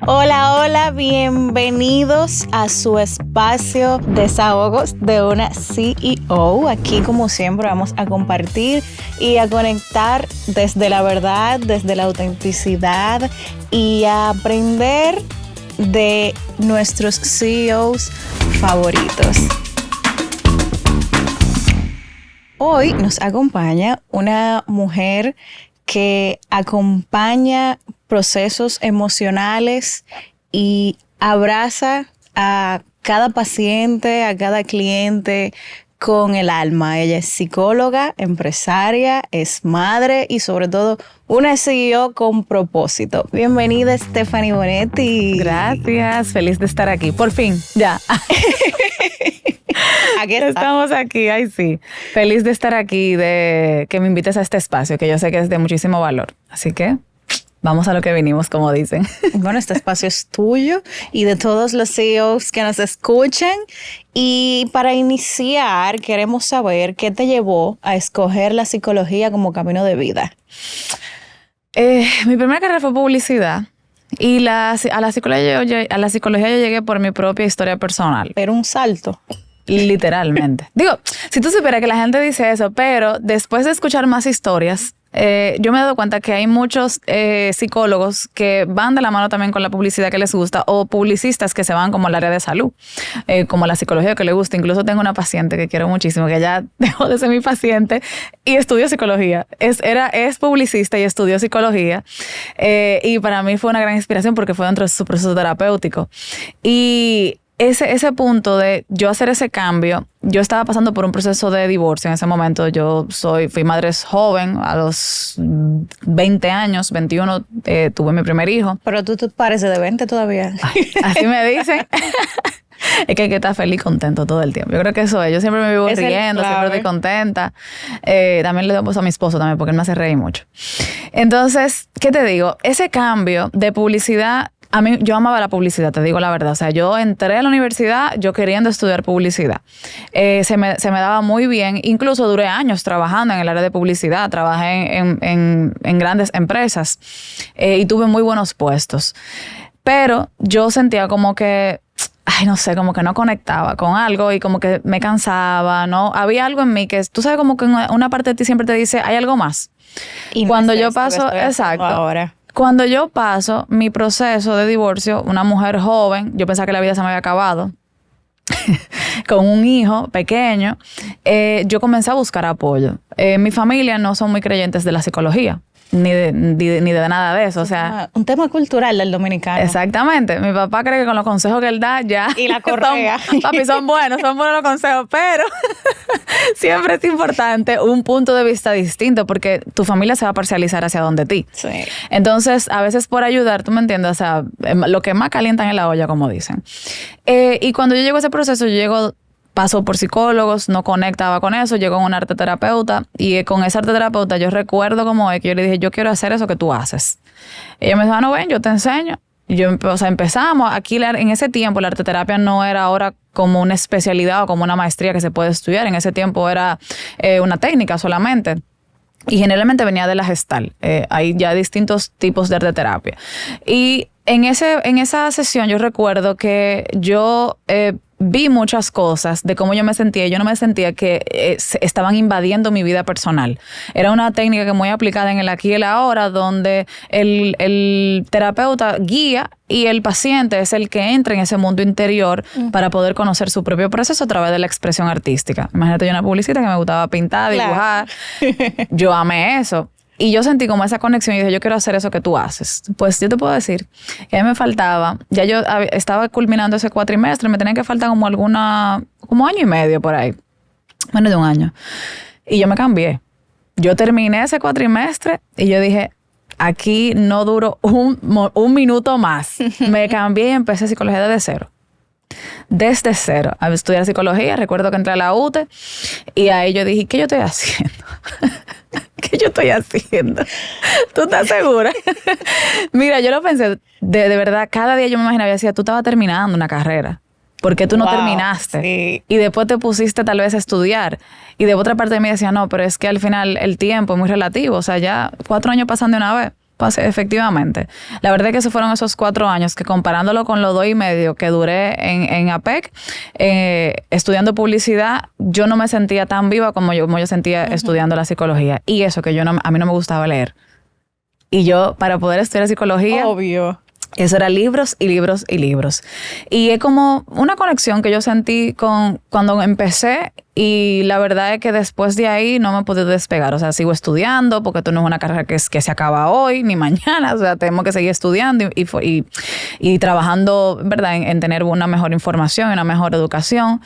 Hola, hola, bienvenidos a su espacio Desahogos de una CEO. Aquí, como siempre, vamos a compartir y a conectar desde la verdad, desde la autenticidad y a aprender de nuestros CEOs favoritos. Hoy nos acompaña una mujer que acompaña procesos emocionales y abraza a cada paciente, a cada cliente con el alma. Ella es psicóloga, empresaria, es madre y sobre todo una CEO con propósito. Bienvenida, Stephanie Bonetti. Gracias, feliz de estar aquí. Por fin, ya. Aquí estamos aquí, ay sí. Feliz de estar aquí, de que me invites a este espacio, que yo sé que es de muchísimo valor. Así que vamos a lo que vinimos, como dicen. Bueno, este espacio es tuyo y de todos los CEOs que nos escuchan. Y para iniciar, queremos saber qué te llevó a escoger la psicología como camino de vida. Mi primera carrera fue publicidad. Y a la psicología yo llegué por mi propia historia personal. Pero un salto. Literalmente. Digo, si tú supieras que la gente dice eso, pero después de escuchar más historias, yo me he dado cuenta que hay muchos psicólogos que van de la mano también con la publicidad que les gusta, o publicistas que se van como al área de salud, como la psicología que le gusta. Incluso tengo una paciente que quiero muchísimo, que ya dejó de ser mi paciente y estudió psicología. Es publicista y estudió psicología. Y para mí fue una gran inspiración porque fue dentro de su proceso terapéutico. Y ese punto de yo hacer ese cambio, yo estaba pasando por un proceso de divorcio en ese momento. Fui madre joven, a los 20 años, 21, tuve mi primer hijo. Pero tú pareces de 20 todavía. Ay, así me dicen. Es que hay que estar feliz y contento todo el tiempo. Yo creo que eso es. Yo siempre me vivo riendo, siempre estoy contenta. También le doy a mi esposo también, porque él me hace reír mucho. Entonces, ¿qué te digo? Ese cambio de publicidad, a mí, yo amaba la publicidad, te digo la verdad. O sea, yo entré a la universidad yo queriendo estudiar publicidad. Se me daba muy bien. Incluso duré años trabajando en el área de publicidad. Trabajé en grandes empresas y tuve muy buenos puestos. Pero yo sentía como que, no sé, como que no conectaba con algo y como que me cansaba, ¿no? Había algo en mí que, tú sabes, como que una parte de ti siempre te dice, hay algo más. Y cuando yo paso, exacto. Ahora. Cuando yo paso mi proceso de divorcio, una mujer joven, yo pensaba que la vida se me había acabado, con un hijo pequeño, yo comencé a buscar apoyo. Mi familia no son muy creyentes de la psicología, ni de nada de eso. O sea, un tema cultural del dominicano. Exactamente. Mi papá cree que con los consejos que él da ya... Y la correa. Son buenos los consejos, pero siempre es importante un punto de vista distinto, porque tu familia se va a parcializar hacia donde ti. Sí. Entonces, a veces por ayudar, tú me entiendes, o sea, lo que más calientan en la olla, como dicen. Y cuando yo llego a ese proceso, paso por psicólogos, no conectaba con eso, llegó un arteterapeuta y con ese arteterapeuta yo recuerdo como es que yo le dije, yo quiero hacer eso que tú haces. Y ella me dijo, no, ven, yo te enseño. Y empezamos. Aquí en ese tiempo la arteterapia no era ahora como una especialidad o como una maestría que se puede estudiar. En ese tiempo era una técnica solamente. Y generalmente venía de la Gestalt. Hay ya distintos tipos de arteterapia. Y en esa sesión yo recuerdo que yo vi muchas cosas de cómo yo me sentía. Yo no me sentía que estaban invadiendo mi vida personal. Era una técnica que muy aplicada en el aquí y el ahora, donde el terapeuta guía y el paciente es el que entra en ese mundo interior para poder conocer su propio proceso a través de la expresión artística. Imagínate, yo una publicista que me gustaba pintar, dibujar. Claro. Yo amé eso. Y yo sentí como esa conexión y dije, yo quiero hacer eso que tú haces. Pues yo te puedo decir que a mí me faltaba, ya yo estaba culminando ese cuatrimestre, me tenía que faltar como año y medio por ahí, menos de un año. Y yo me cambié. Yo terminé ese cuatrimestre y yo dije, aquí no duro un minuto más. Me cambié y empecé psicología desde cero. Desde cero. A estudiar psicología. Recuerdo que entré a la UTE y ahí yo dije, ¿qué yo estoy haciendo? ¿Qué yo estoy haciendo? ¿Tú estás segura? Mira, yo lo pensé, de verdad, cada día yo me imaginaba y decía, tú estabas terminando una carrera. ¿Por qué tú no terminaste? Sí. Y después te pusiste tal vez a estudiar. Y de otra parte de mí decía, no, pero es que al final el tiempo es muy relativo. O sea, ya 4 años pasan de una vez. Pues efectivamente. La verdad es que esos fueron esos 4 años que comparándolo con los 2 y medio que duré en APEC, estudiando publicidad, yo no me sentía tan viva como yo sentía estudiando la psicología. Y eso que a mí no me gustaba leer. Y yo, para poder estudiar psicología... Obvio. Eso era libros y libros y libros. Y es como una conexión que yo sentí cuando empecé, y la verdad es que después de ahí no me he podido despegar. O sea, sigo estudiando porque esto no es una carrera que se acaba hoy ni mañana. O sea, tenemos que seguir estudiando y trabajando, ¿verdad?, en tener una mejor información y una mejor educación.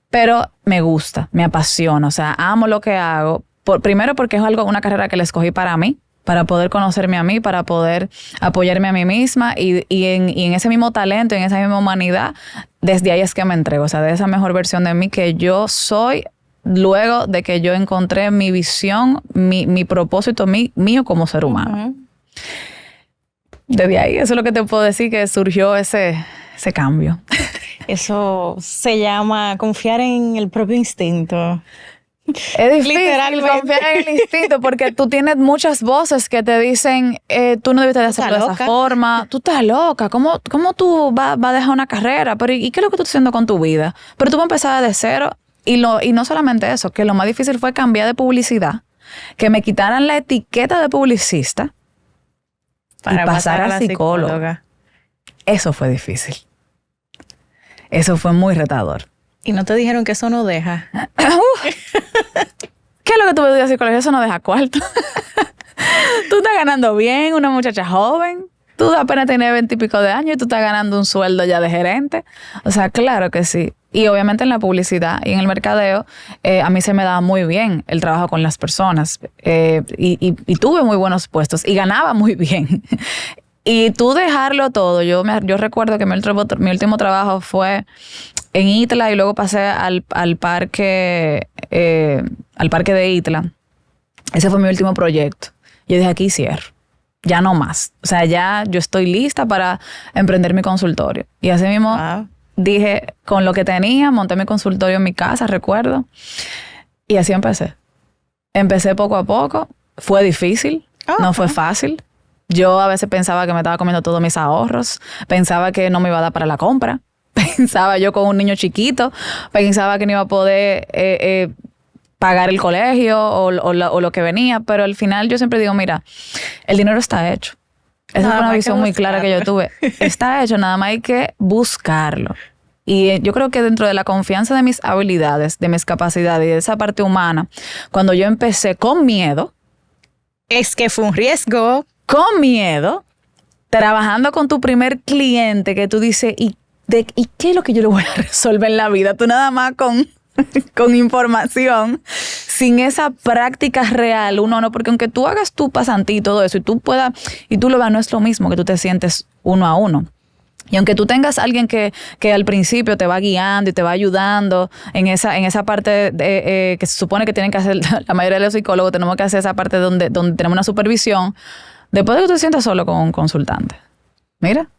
Pero me gusta, me apasiona. O sea, amo lo que hago. Primero porque es una carrera que la escogí para mí, para poder conocerme a mí, para poder apoyarme a mí misma y en ese mismo talento, en esa misma humanidad, desde ahí es que me entrego, o sea, de esa mejor versión de mí que yo soy luego de que yo encontré mi visión, mi propósito mío como ser humano. Desde ahí, eso es lo que te puedo decir, que surgió ese cambio. Eso se llama confiar en el propio instinto. Es difícil confiar en el instinto porque tú tienes muchas voces que te dicen tú no debiste de hacerlo de esa forma, tú estás loca, ¿cómo tú vas a dejar una carrera? Pero ¿y qué es lo que tú estás haciendo con tu vida? Pero tú vas a empezar de cero y no solamente eso, que lo más difícil fue cambiar de publicidad, que me quitaran la etiqueta de publicista para pasar a la psicóloga. Eso fue difícil. Eso fue muy retador. ¿Y no te dijeron que eso no deja? ¿Qué es lo que tú me dices, psicología? Eso no deja cuarto. Tú estás ganando bien, una muchacha joven. Tú apenas tienes 20 y pico de años y tú estás ganando un sueldo ya de gerente. O sea, claro que sí. Y obviamente en la publicidad y en el mercadeo, a mí se me daba muy bien el trabajo con las personas. Y tuve muy buenos puestos y ganaba muy bien. Y tú dejarlo todo. Yo recuerdo que mi último trabajo fue en Itla y luego pasé al parque de Itla. Ese fue mi último proyecto. Yo dije, aquí cierro. Ya no más. O sea, ya yo estoy lista para emprender mi consultorio. Y así mismo dije, con lo que tenía, monté mi consultorio en mi casa, recuerdo. Y así empecé. Empecé poco a poco. Fue difícil. No fue fácil. Yo a veces pensaba que me estaba comiendo todos mis ahorros. Pensaba que no me iba a dar para la compra. Pensaba yo con un niño chiquito. Pensaba que no iba a poder pagar el colegio o lo que venía. Pero al final yo siempre digo, mira, el dinero está hecho. Esa fue una visión muy clara que yo tuve. Está hecho, nada más hay que buscarlo. Y yo creo que dentro de la confianza de mis habilidades, de mis capacidades y de esa parte humana, cuando yo empecé con miedo. Es que fue un riesgo. Con miedo, trabajando con tu primer cliente que tú dices, ¿y qué es lo que yo le voy a resolver en la vida? Tú nada más con información, sin esa práctica real, uno no, porque aunque tú hagas tu pasantía y todo eso, y tú lo veas, no es lo mismo que tú te sientes uno a uno. Y aunque tú tengas alguien que al principio te va guiando y te va ayudando en esa parte que se supone que tienen que hacer, la mayoría de los psicólogos tenemos que hacer esa parte donde tenemos una supervisión. Después de que tú te sientas solo con un consultante, mira,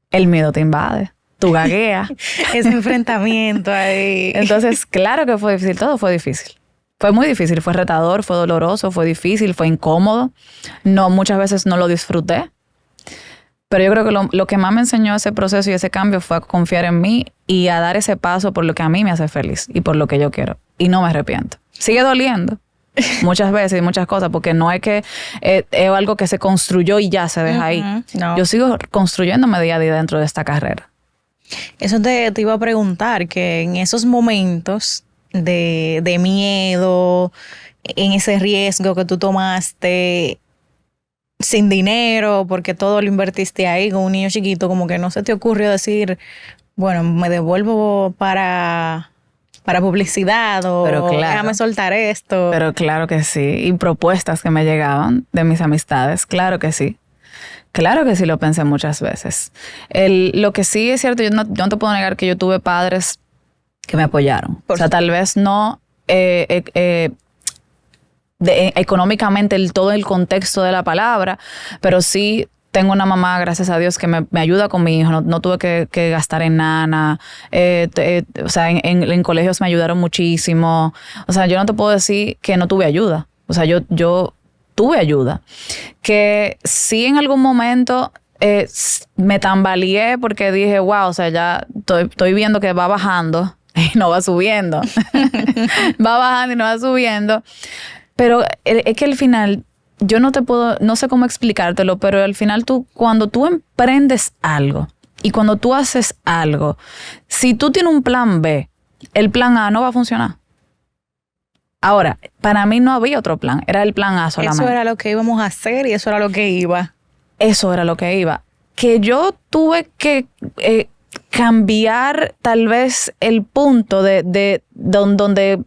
el miedo te invade, tú gagueas. Ese enfrentamiento ahí. Entonces, claro que fue difícil, todo fue difícil. Fue muy difícil, fue retador, fue doloroso, fue difícil, fue incómodo. Muchas veces no lo disfruté. Pero yo creo que lo que más me enseñó ese proceso y ese cambio fue a confiar en mí y a dar ese paso por lo que a mí me hace feliz y por lo que yo quiero. Y no me arrepiento. Sigue doliendo. Muchas veces y muchas cosas, porque no es que es algo que se construyó y ya se deja ahí. No. Yo sigo construyéndome día a día dentro de esta carrera. Eso te iba a preguntar, que en esos momentos de miedo, en ese riesgo que tú tomaste sin dinero, porque todo lo invertiste ahí con un niño chiquito, como que no se te ocurrió decir, bueno, me devuelvo para publicidad o déjame soltar esto. Pero claro que sí. Y propuestas que me llegaban de mis amistades, claro que sí. Claro que sí lo pensé muchas veces. Lo que sí es cierto, yo no te puedo negar que yo tuve padres que me apoyaron. O sea, tal vez no económicamente todo el contexto de la palabra, pero sí tengo una mamá, gracias a Dios, que me ayuda con mi hijo. No tuve que gastar en nana. O sea, en colegios me ayudaron muchísimo. O sea, yo no te puedo decir que no tuve ayuda. O sea, yo tuve ayuda. Que sí en algún momento me tambaleé porque dije, wow, o sea, ya estoy viendo que va bajando y no va subiendo. Va bajando y no va subiendo. Pero es que al final, yo no sé cómo explicártelo, pero al final cuando tú emprendes algo y cuando tú haces algo, si tú tienes un plan B, el plan A no va a funcionar. Ahora, para mí no había otro plan, era el plan A solamente. Eso era lo que íbamos a hacer y eso era lo que iba. Eso era lo que iba. Que yo tuve que cambiar tal vez el punto de donde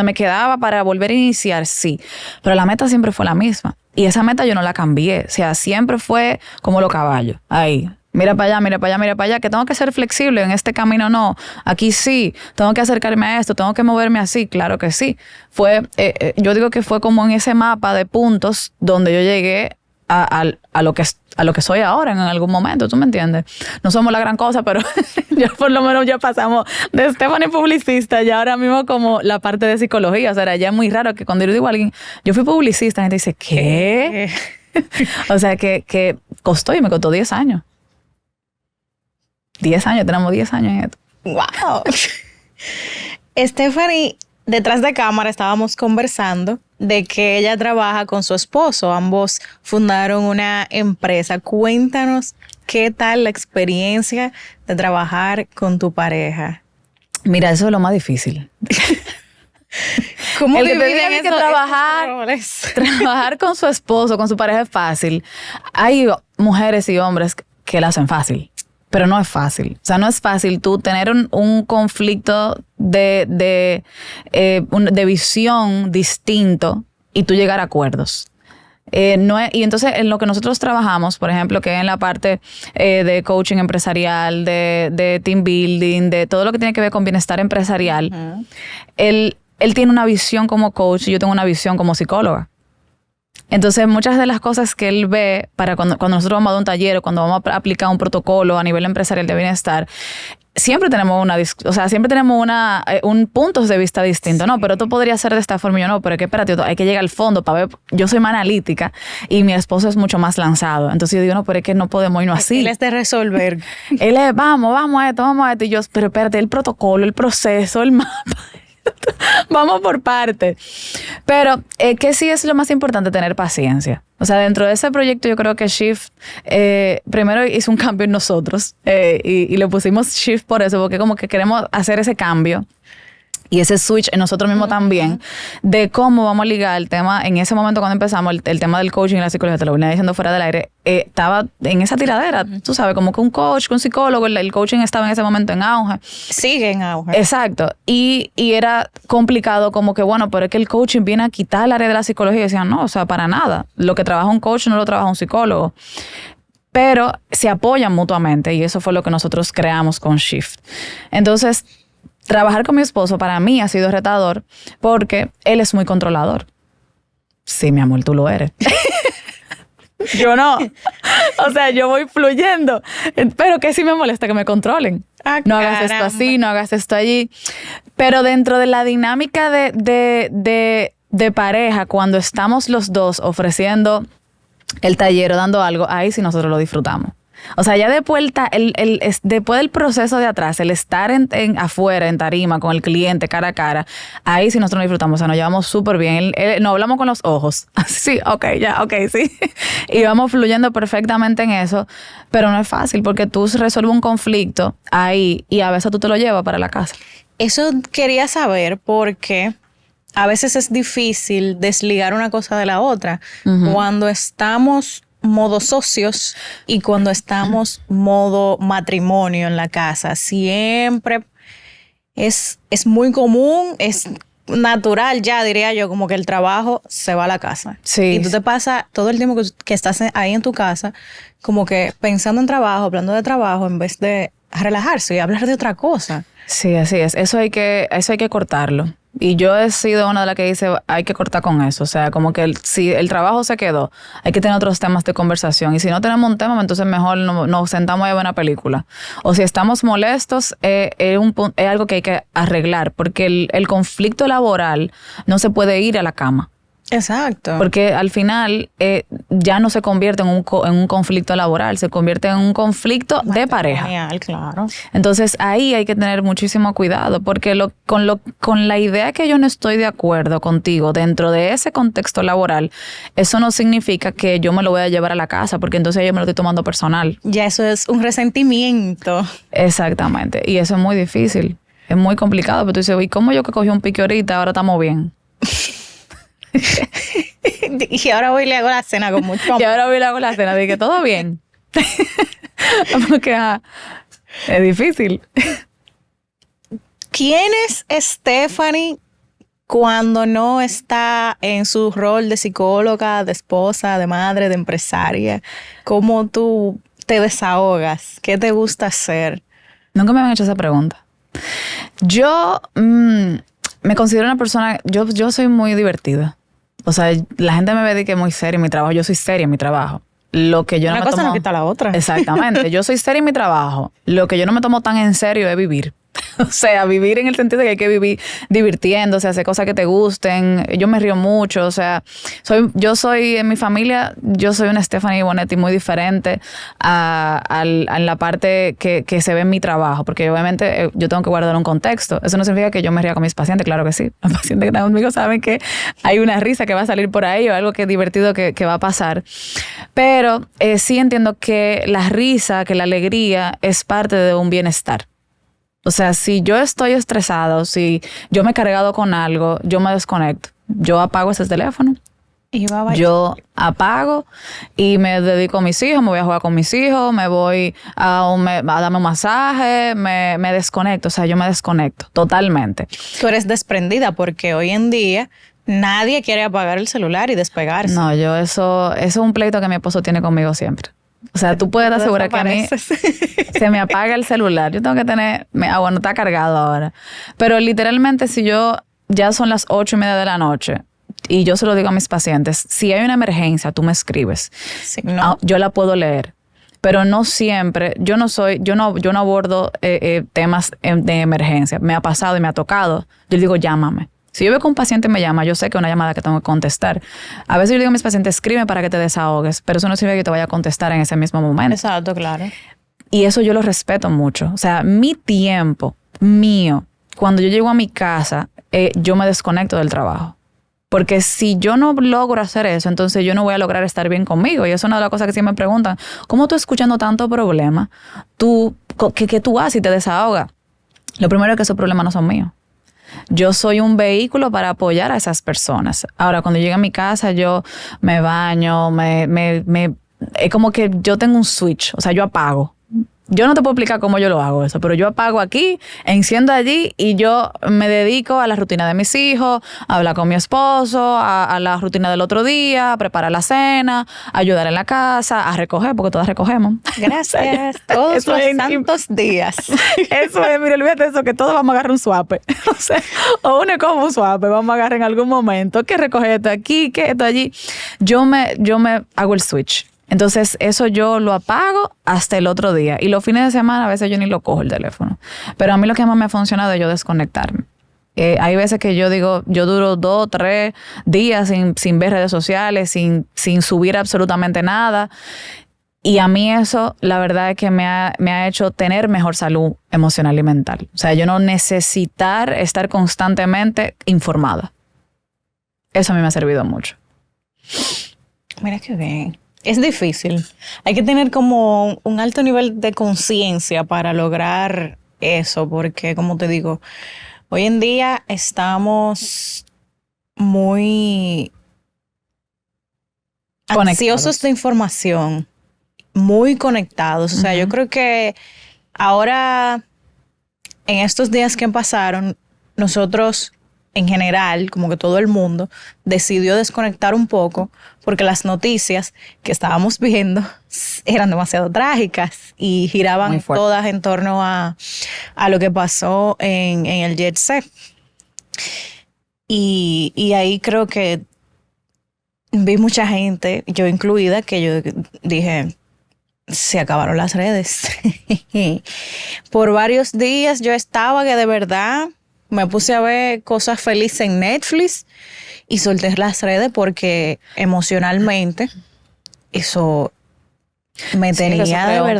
me quedaba para volver a iniciar, sí. Pero la meta siempre fue la misma. Y esa meta yo no la cambié. O sea, siempre fue como los caballos. Ahí. Mira para allá, mira para allá, mira para allá. Que tengo que ser flexible. En este camino no. Aquí sí. Tengo que acercarme a esto. Tengo que moverme así. Claro que sí. Yo digo que fue como en ese mapa de puntos donde yo llegué a lo que soy ahora en algún momento, ¿tú me entiendes? No somos la gran cosa, pero ya por lo menos ya pasamos de Stephanie publicista y ahora mismo como la parte de psicología. O sea, ya es muy raro que cuando yo digo a alguien, yo fui publicista, la gente dice, ¿qué? O sea, que costó y me costó 10 años. 10 años, tenemos 10 años en esto. ¡Wow! Stephanie, detrás de cámara estábamos conversando de que ella trabaja con su esposo. Ambos fundaron una empresa. Cuéntanos qué tal la experiencia de trabajar con tu pareja. Mira, eso es lo más difícil. ¿Cómo el que te diga dividen que trabajar con su esposo, con su pareja es fácil. Hay mujeres y hombres que la hacen fácil. Pero no es fácil. O sea, no es fácil tú tener un conflicto de visión distinto y tú llegar a acuerdos. Y entonces en lo que nosotros trabajamos, por ejemplo, que es en la parte de coaching empresarial, de team building, de todo lo que tiene que ver con bienestar empresarial, él tiene una visión como coach y yo tengo una visión como psicóloga. Entonces, muchas de las cosas que él ve para cuando nosotros vamos a dar un taller o cuando vamos a aplicar un protocolo a nivel empresarial de bienestar, siempre tenemos un punto de vista distinto. No, pero tú podrías ser de esta forma y yo no, pero es que espérate, hay que llegar al fondo para ver. Yo soy más analítica y mi esposo es mucho más lanzado. Entonces yo digo, no, pero es que no podemos irnos así. Él es de resolver. Él es, vamos a esto. Y yo, pero espérate, el protocolo, el proceso, el mapa. Vamos por parte. Pero que sí es lo más importante, tener paciencia. O sea, dentro de ese proyecto yo creo que Shift primero hizo un cambio en nosotros y le pusimos Shift por eso, porque como que queremos hacer ese cambio y ese switch en nosotros mismos también, de cómo vamos a ligar el tema. En ese momento cuando empezamos, el tema del coaching y la psicología, te lo venía diciendo fuera del aire, estaba en esa tiradera, tú sabes, como que un coach, un psicólogo, el coaching estaba en ese momento en auge. Sigue en auge. Exacto. Y era complicado como que, bueno, pero es que el coaching viene a quitar el área de la psicología. Y decían, no, o sea, para nada. Lo que trabaja un coach no lo trabaja un psicólogo. Pero se apoyan mutuamente y eso fue lo que nosotros creamos con Shift. Entonces, trabajar con mi esposo para mí ha sido retador porque él es muy controlador. Sí, mi amor, tú lo eres. Yo no. O sea, yo voy fluyendo. Pero que sí me molesta que me controlen. No hagas esto así, no hagas esto allí. Pero dentro de la dinámica de pareja, cuando estamos los dos ofreciendo el taller o dando algo, ahí sí nosotros lo disfrutamos. O sea, ya después del proceso de atrás, el estar afuera, en tarima, con el cliente, cara a cara, ahí sí nosotros nos disfrutamos. O sea, nos llevamos súper bien. Nos hablamos con los ojos. Sí, ok, sí. Y vamos fluyendo perfectamente en eso. Pero no es fácil porque tú resuelves un conflicto ahí y a veces tú te lo llevas para la casa. Eso quería saber porque a veces es difícil desligar una cosa de la otra. Cuando estamos modo socios y cuando estamos modo matrimonio en la casa, siempre es muy común, es natural ya, diría yo, como que el trabajo se va a la casa. Sí. Y tú te pasas todo el tiempo que estás ahí en tu casa como que pensando en trabajo, hablando de trabajo, en vez de relajarse y hablar de otra cosa. Sí, así es. Eso hay que cortarlo. Y yo he sido una de las que dice, hay que cortar con eso. O sea, como que si el trabajo se quedó, hay que tener otros temas de conversación. Y si no tenemos un tema, entonces mejor nos sentamos a ver una película. O si estamos molestos, es algo que hay que arreglar. Porque el conflicto laboral no se puede ir a la cama. Exacto. Porque al final ya no se convierte en un conflicto laboral, se convierte en un conflicto de pareja. Genial, claro. Entonces ahí hay que tener muchísimo cuidado porque con la idea que yo no estoy de acuerdo contigo dentro de ese contexto laboral, eso no significa que yo me lo voy a llevar a la casa porque entonces yo me lo estoy tomando personal. Ya eso es un resentimiento. Exactamente. Y eso es muy difícil. Es muy complicado. Pero tú dices, ¿y cómo yo que cogí un pique ahorita ahora estamos bien? Y ahora voy y le hago la cena con mucho amor. Y ahora voy y le hago la cena. Dije, todo bien. Porque es difícil. ¿Quién es Stephanie cuando no está en su rol de psicóloga, de esposa, de madre, de empresaria? ¿Cómo tú te desahogas? ¿Qué te gusta hacer? Nunca me han hecho esa pregunta. Yo me considero una persona, yo soy muy divertida. O sea, la gente me ve de que es muy seria en mi trabajo. Yo soy seria en mi trabajo. Lo que yo no me tomo... Una cosa no quita la otra. Exactamente. Yo soy seria en mi trabajo. Lo que yo no me tomo tan en serio es vivir. O sea, vivir en el sentido de que hay que vivir divirtiéndose, hacer cosas que te gusten. Yo me río mucho, o sea, yo soy en mi familia, yo soy una Stephanie Bonetti muy diferente a la parte que se ve en mi trabajo, porque obviamente yo tengo que guardar un contexto. Eso no significa que yo me ría con mis pacientes, claro que sí. Los pacientes que están conmigo saben que hay una risa que va a salir por ahí o algo que es divertido que va a pasar. Pero sí entiendo que la risa, que la alegría es parte de un bienestar. O sea, si yo estoy estresado, si yo me he cargado con algo, yo me desconecto. Yo apago ese teléfono. Yo apago y me dedico a mis hijos, me voy a jugar con mis hijos, me voy a darme un masaje, me desconecto. O sea, yo me desconecto totalmente. Tú eres desprendida porque hoy en día nadie quiere apagar el celular y despegarse. No, eso es un pleito que mi esposo tiene conmigo siempre. O sea, tú puedes asegurar que a mí se me apaga el celular. Yo tengo que tener... bueno, está cargado ahora. Pero literalmente si ya son las 8:30 de la noche y yo se lo digo a mis pacientes, si hay una emergencia, tú me escribes. Sí, no. Yo la puedo leer. Pero no siempre, yo no abordo temas de emergencia. Me ha pasado y me ha tocado. Yo le digo, llámame. Si yo veo que un paciente me llama, yo sé que es una llamada que tengo que contestar. A veces yo digo a mis pacientes, escribe para que te desahogues, pero eso no significa que yo te vaya a contestar en ese mismo momento. Exacto, claro. Y eso yo lo respeto mucho. O sea, mi tiempo mío, cuando yo llego a mi casa, yo me desconecto del trabajo. Porque si yo no logro hacer eso, entonces yo no voy a lograr estar bien conmigo. Y eso es una de las cosas que siempre me preguntan. ¿Cómo tú escuchando tanto problema? ¿Qué tú haces y te desahogas? Lo primero es que esos problemas no son míos. Yo soy un vehículo para apoyar a esas personas. Ahora, cuando llego a mi casa, yo me baño, es como que yo tengo un switch. O sea, yo apago. Yo no te puedo explicar cómo yo lo hago eso, pero yo apago aquí, enciendo allí y yo me dedico a la rutina de mis hijos, a hablar con mi esposo, a la rutina del otro día, a preparar la cena, a ayudar en la casa, a recoger, porque todas recogemos. Gracias. Todos los santos días. Eso es, mire, olvídate de eso, que todos vamos a agarrar un suape. O sea, o uno es como un suape, vamos a agarrar en algún momento, que recoger esto aquí, que esto allí. Yo me hago el switch. Entonces, eso yo lo apago hasta el otro día. Y los fines de semana, a veces yo ni lo cojo el teléfono. Pero a mí lo que más me ha funcionado es yo desconectarme. Hay veces que yo digo, yo duro 2 o 3 días sin ver redes sociales, sin subir absolutamente nada. Y a mí eso, la verdad es que me ha hecho tener mejor salud emocional y mental. O sea, yo no necesitar estar constantemente informada. Eso a mí me ha servido mucho. Mira qué bien. Es difícil. Hay que tener como un alto nivel de conciencia para lograr eso, porque como te digo, hoy en día estamos muy ansiosos de información, muy conectados. O sea, yo creo que ahora, en estos días que pasaron, nosotros en general, como que todo el mundo, decidió desconectar un poco porque las noticias que estábamos viendo eran demasiado trágicas y giraban todas en torno a lo que pasó en el Jet Set. Y ahí creo que vi mucha gente, yo incluida, que yo dije, se acabaron las redes. Por varios días yo estaba que de verdad Me puse a ver cosas felices en Netflix y solté las redes porque emocionalmente eso me Sí, que eso tenía de creó un trauma colectivo en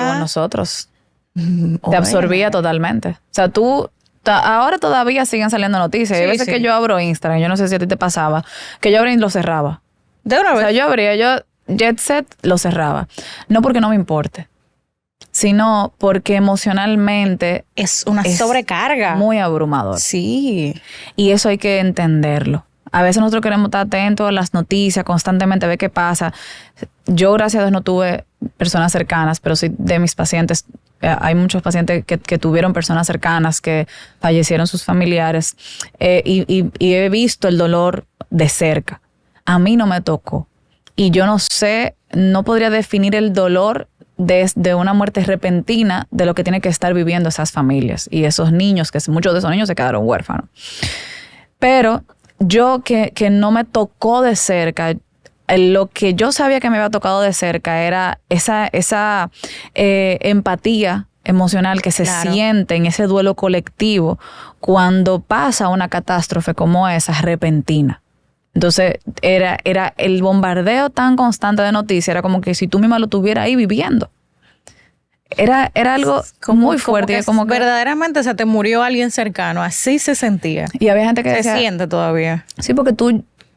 verdad. nosotros. Te Bueno, absorbía totalmente. O sea, ahora todavía siguen saliendo noticias. Hay Sí, veces sí. que yo abro Instagram, yo no sé si a ti te pasaba, que yo abría y lo cerraba. de una O sea, vez. yo Jet Set lo cerraba. No porque no me importe, sino porque emocionalmente Es una es sobrecarga. muy abrumador. Sí. Y eso hay que entenderlo. A veces nosotros queremos estar atentos a las noticias, constantemente ver qué pasa. Yo, gracias a Dios, no tuve personas cercanas, pero sí de mis pacientes. Hay muchos pacientes que tuvieron personas cercanas, que fallecieron sus familiares, y he visto el dolor de cerca. A mí no me tocó. Y yo no sé, no podría definir el dolor de una muerte repentina de lo que tienen que estar viviendo esas familias y esos niños, que muchos de esos niños se quedaron huérfanos. Pero yo que no me tocó de cerca, lo que yo sabía que me había tocado de cerca era esa empatía emocional que se Claro. siente en ese duelo colectivo cuando pasa una catástrofe como esa, repentina. Entonces, era el bombardeo tan constante de noticias, era como que si tú misma lo tuvieras ahí viviendo. Era algo muy fuerte. Que como que, verdaderamente se te murió alguien cercano. Así se sentía. y había gente que Se decía, siente todavía. sí, porque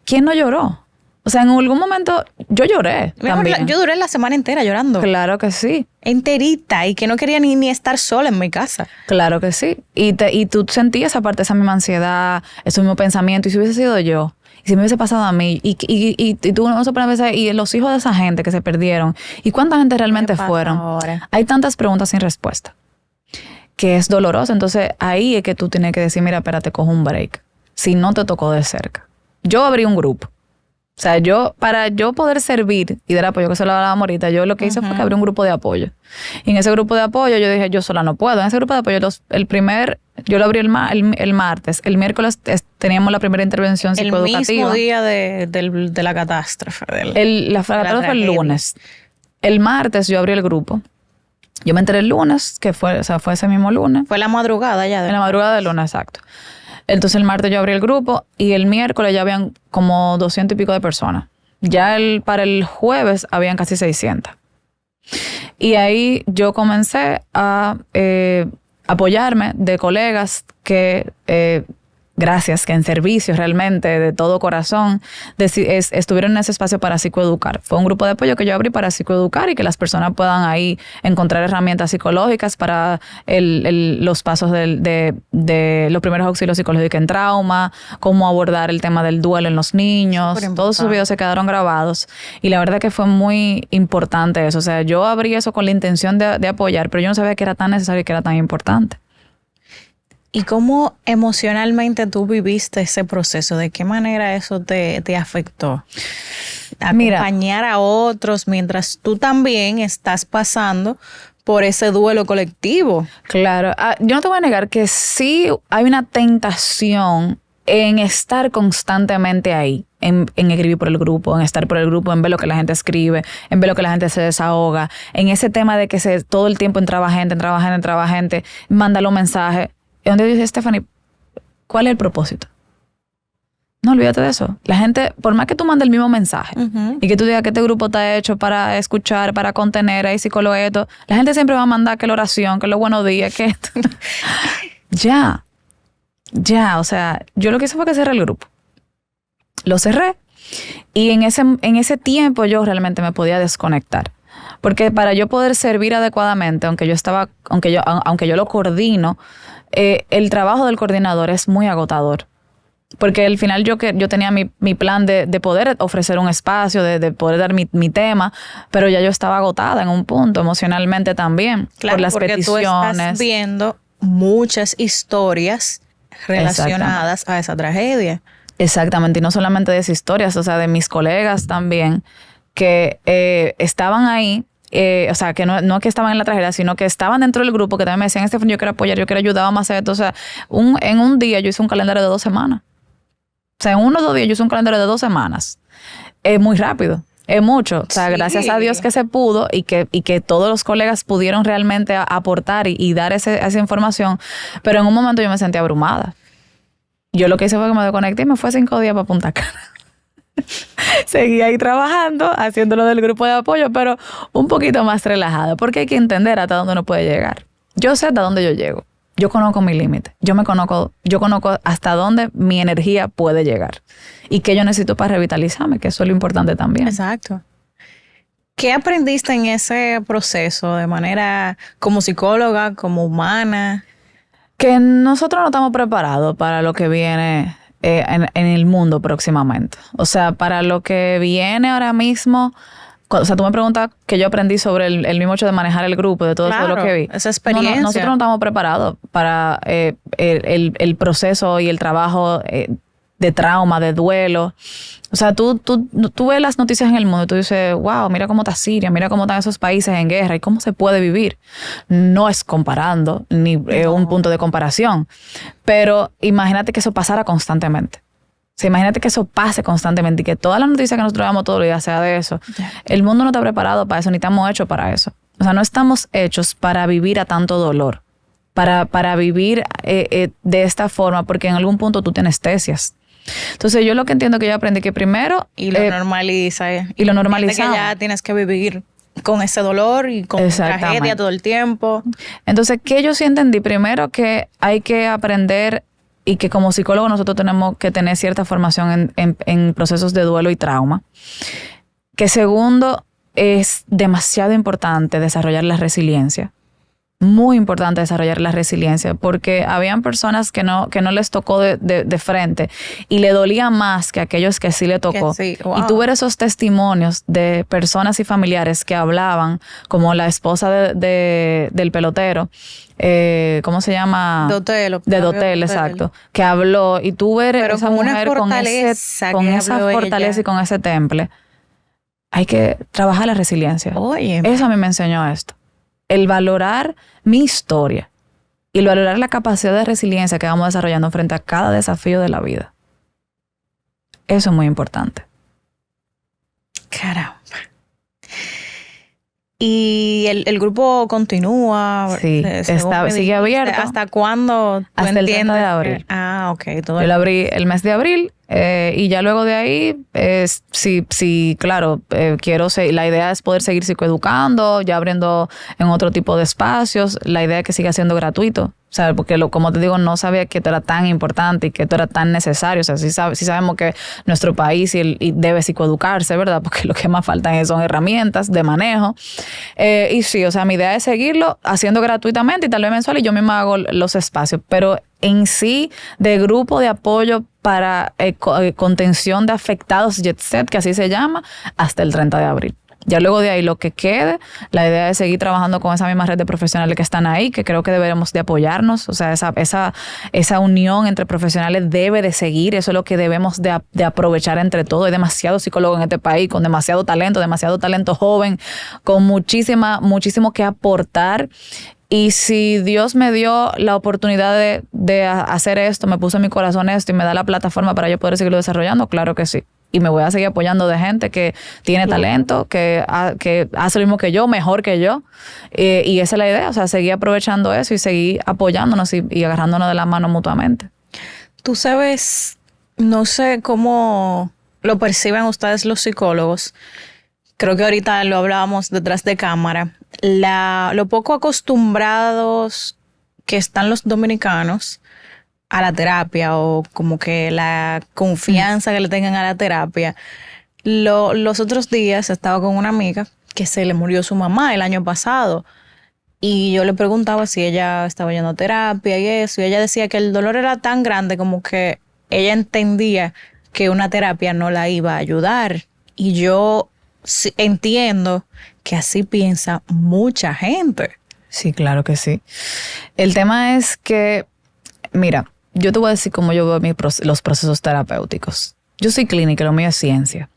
¿quién no lloró? O sea, en algún momento yo lloré Mi amor, también. yo duré la semana entera llorando. Claro que sí, Enterita. Y que no quería ni estar sola en mi casa. claro que sí. Y tú sentías esa parte, esa misma ansiedad, ese mismo pensamiento. Y si hubiese sido yo, y si me hubiese pasado a mí, y tú no se pones a pensar, y los hijos de esa gente que se perdieron, ¿y cuánta gente realmente ¿Qué pasa fueron? ahora? Hay tantas preguntas sin respuesta, que es doloroso. Entonces ahí es que tú tienes que decir, mira, espérate, cojo un break. Si no te tocó de cerca. Yo abrí un grupo. O sea, para yo poder servir y dar apoyo, que se lo hablábamos ahorita, yo lo que hice fue que abrí un grupo de apoyo. Y en ese grupo de apoyo yo dije, yo sola no puedo. En ese grupo de apoyo, yo lo abrí el martes. El miércoles teníamos la primera intervención El psicoeducativa. mismo día de la catástrofe. La catástrofe fue el tragedia. lunes. El martes yo abrí el grupo. Yo me enteré el lunes, fue ese mismo lunes. Fue la madrugada ya. En la madrugada del lunes, exacto. Entonces el martes yo abrí el grupo y el miércoles ya habían como 200 y pico de personas. Ya para el jueves habían casi 600. Y ahí yo comencé a apoyarme de colegas que, gracias, que en servicio realmente de todo corazón estuvieron en ese espacio para psicoeducar. Fue un grupo de apoyo que yo abrí para psicoeducar y que las personas puedan ahí encontrar herramientas psicológicas para los pasos de los primeros auxilios psicológicos en trauma, cómo abordar el tema del duelo en los niños. Todos esos videos se quedaron grabados y la verdad que fue muy importante eso. O sea, yo abrí eso con la intención de apoyar, pero yo no sabía que era tan necesario y que era tan importante. ¿Y cómo emocionalmente tú viviste ese proceso? ¿De qué manera eso te afectó? Acompañar a otros mientras tú también estás pasando por ese duelo colectivo. Claro. Yo no te voy a negar que sí hay una tentación en estar constantemente ahí, en escribir por el grupo, en estar por el grupo, en ver lo que la gente escribe, en ver lo que la gente se desahoga, en ese tema de que todo el tiempo entraba gente, manda los mensajes. Y donde dice, Stephanie, ¿cuál es el propósito? No, olvídate de eso. La gente, por más que tú mandes el mismo mensaje y que tú digas que este grupo está hecho para escuchar, para contener, hay psicólogo esto, la gente siempre va a mandar que la oración, que los buenos días, que esto. Ya, o sea, yo lo que hice fue que cerré el grupo. Lo cerré y en ese tiempo yo realmente me podía desconectar. Porque para yo poder servir adecuadamente, aunque yo lo coordino, el trabajo del coordinador es muy agotador. Porque al final yo tenía mi plan de poder ofrecer un espacio, de poder dar mi tema, pero ya yo estaba agotada en un punto, emocionalmente también, Claro, por las porque peticiones. tú estás viendo muchas historias relacionadas a esa tragedia. Exactamente, y no solamente de esas historias, o sea, de mis colegas también, que estaban ahí. O sea, que no que estaban en la tragedia, sino que estaban dentro del grupo, que también me decían, Stephanie, yo quiero apoyar, yo quiero ayudar, vamos a hacer esto. O sea, en un día yo hice un calendario de 2 semanas. O sea, en 1 o 2 días yo hice un calendario de 2 semanas. Muy rápido. es mucho. O sea, Sí. gracias a Dios que se pudo y que todos los colegas pudieron realmente aportar y dar esa información. Pero en un momento yo me sentí abrumada. Yo lo que hice fue que me desconecté y me fue 5 días para Punta Cana. Seguí ahí trabajando, haciendo lo del grupo de apoyo, pero un poquito más relajada, porque hay que entender hasta dónde uno puede llegar. Yo sé hasta dónde yo llego. Yo conozco mi límite. Yo conozco hasta dónde mi energía puede llegar. Y qué yo necesito para revitalizarme, que eso es lo importante también. Exacto. ¿Qué aprendiste en ese proceso de manera como psicóloga, como humana? Que nosotros no estamos preparados para lo que viene en el mundo próximamente. O sea, para lo que viene ahora mismo. O sea, tú me preguntas que yo aprendí sobre el mismo hecho de manejar el grupo, de todo eso lo que vi. Esa experiencia. Nosotros no estamos preparados para el proceso y el trabajo de trauma, de duelo. O sea, tú ves las noticias en el mundo y tú dices, wow, mira cómo está Siria, mira cómo están esos países en guerra y cómo se puede vivir. No es comparando, ni un punto de comparación. Pero imagínate que eso pasara constantemente. O sea, imagínate que eso pase constantemente y que todas las noticias que nosotros veamos todos los días sea de eso. Yeah. El mundo no está preparado para eso, ni estamos hechos para eso. O sea, no estamos hechos para vivir a tanto dolor, para vivir de esta forma, porque en algún punto tú te anestesias. Entonces, yo lo que entiendo que yo aprendí que primero... Y lo normaliza. Y lo normalizamos. Que ya tienes que vivir con ese dolor y con tragedia todo el tiempo. Entonces, ¿qué yo sí entendí? Primero que hay que aprender... Y que como psicólogo nosotros tenemos que tener cierta formación en procesos de duelo y trauma. Que segundo, es demasiado importante desarrollar la resiliencia. Muy importante desarrollar la resiliencia, porque habían personas que no les tocó de frente y le dolía más que aquellos que sí le tocó. Sí, wow. Y tú ver esos testimonios de personas y familiares que hablaban, como la esposa del pelotero, ¿cómo se llama? De Dotel, exacto. Que habló y tú ver pero esa mujer con esa fortaleza y con ese temple. Hay que trabajar la resiliencia. Oye. Eso a mí me enseñó esto. El valorar mi historia y el valorar la capacidad de resiliencia que vamos desarrollando frente a cada desafío de la vida. Eso es muy importante. Caramba. Y el grupo continúa. Sí, sigue abierto. ¿Hasta cuándo? Hasta el 30 de abril. Ok. Yo lo abrí el mes de abril y ya luego de ahí, sí, claro, quiero la idea es poder seguir psicoeducando, ya abriendo en otro tipo de espacios. La idea es que siga siendo gratuito. O sea, porque como te digo, no sabía que esto era tan importante y que esto era tan necesario. O sea, sí sabemos que nuestro país debe psicoeducarse, ¿verdad? Porque lo que más faltan son herramientas de manejo. Y sí, o sea, mi idea es seguirlo haciendo gratuitamente y tal vez mensual y yo misma hago los espacios. Pero en sí, de grupo de apoyo para contención de afectados, Jet Set, que así se llama, hasta el 30 de abril. Ya luego de ahí lo que quede, la idea es seguir trabajando con esa misma red de profesionales que están ahí, que creo que deberemos de apoyarnos. O sea, esa unión entre profesionales debe de seguir. Eso es lo que debemos de aprovechar entre todos. Hay demasiado psicólogo en este país, con demasiado talento joven, con muchísimo que aportar. Y si Dios me dio la oportunidad de hacer esto, me puso en mi corazón esto y me da la plataforma para yo poder seguirlo desarrollando, claro que sí. Y me voy a seguir apoyando de gente que tiene talento, que hace lo mismo que yo, mejor que yo. Y esa es la idea, o sea, seguir aprovechando eso y seguir apoyándonos y agarrándonos de la mano mutuamente. Tú sabes, no sé cómo lo perciben ustedes los psicólogos. Creo que ahorita lo hablábamos detrás de cámara. Lo poco acostumbrados que están los dominicanos a la terapia o como que la confianza que le tengan a la terapia. Los otros días estaba con una amiga que se le murió su mamá el año pasado y yo le preguntaba si ella estaba yendo a terapia y eso, y ella decía que el dolor era tan grande como que ella entendía que una terapia no la iba a ayudar, y yo entiendo que así piensa mucha gente. Sí, claro que sí. El tema es que, mira, yo te voy a decir cómo yo veo los procesos terapéuticos. Yo soy clínica, lo mío es ciencia.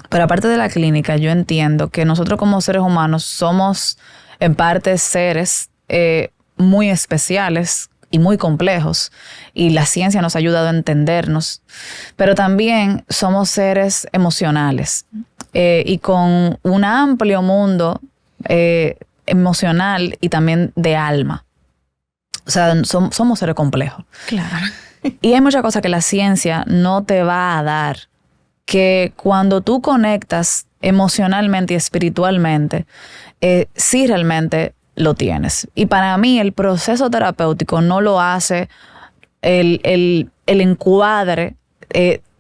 Pero aparte de la clínica, yo entiendo que nosotros como seres humanos somos en parte seres muy especiales y muy complejos. Y la ciencia nos ha ayudado a entendernos. Pero también somos seres emocionales. y con un amplio mundo emocional y también de alma. O sea, somos seres complejos. Claro. Y hay muchas cosas que la ciencia no te va a dar, que cuando tú conectas emocionalmente y espiritualmente, sí realmente lo tienes. Y para mí el proceso terapéutico no lo hace el encuadre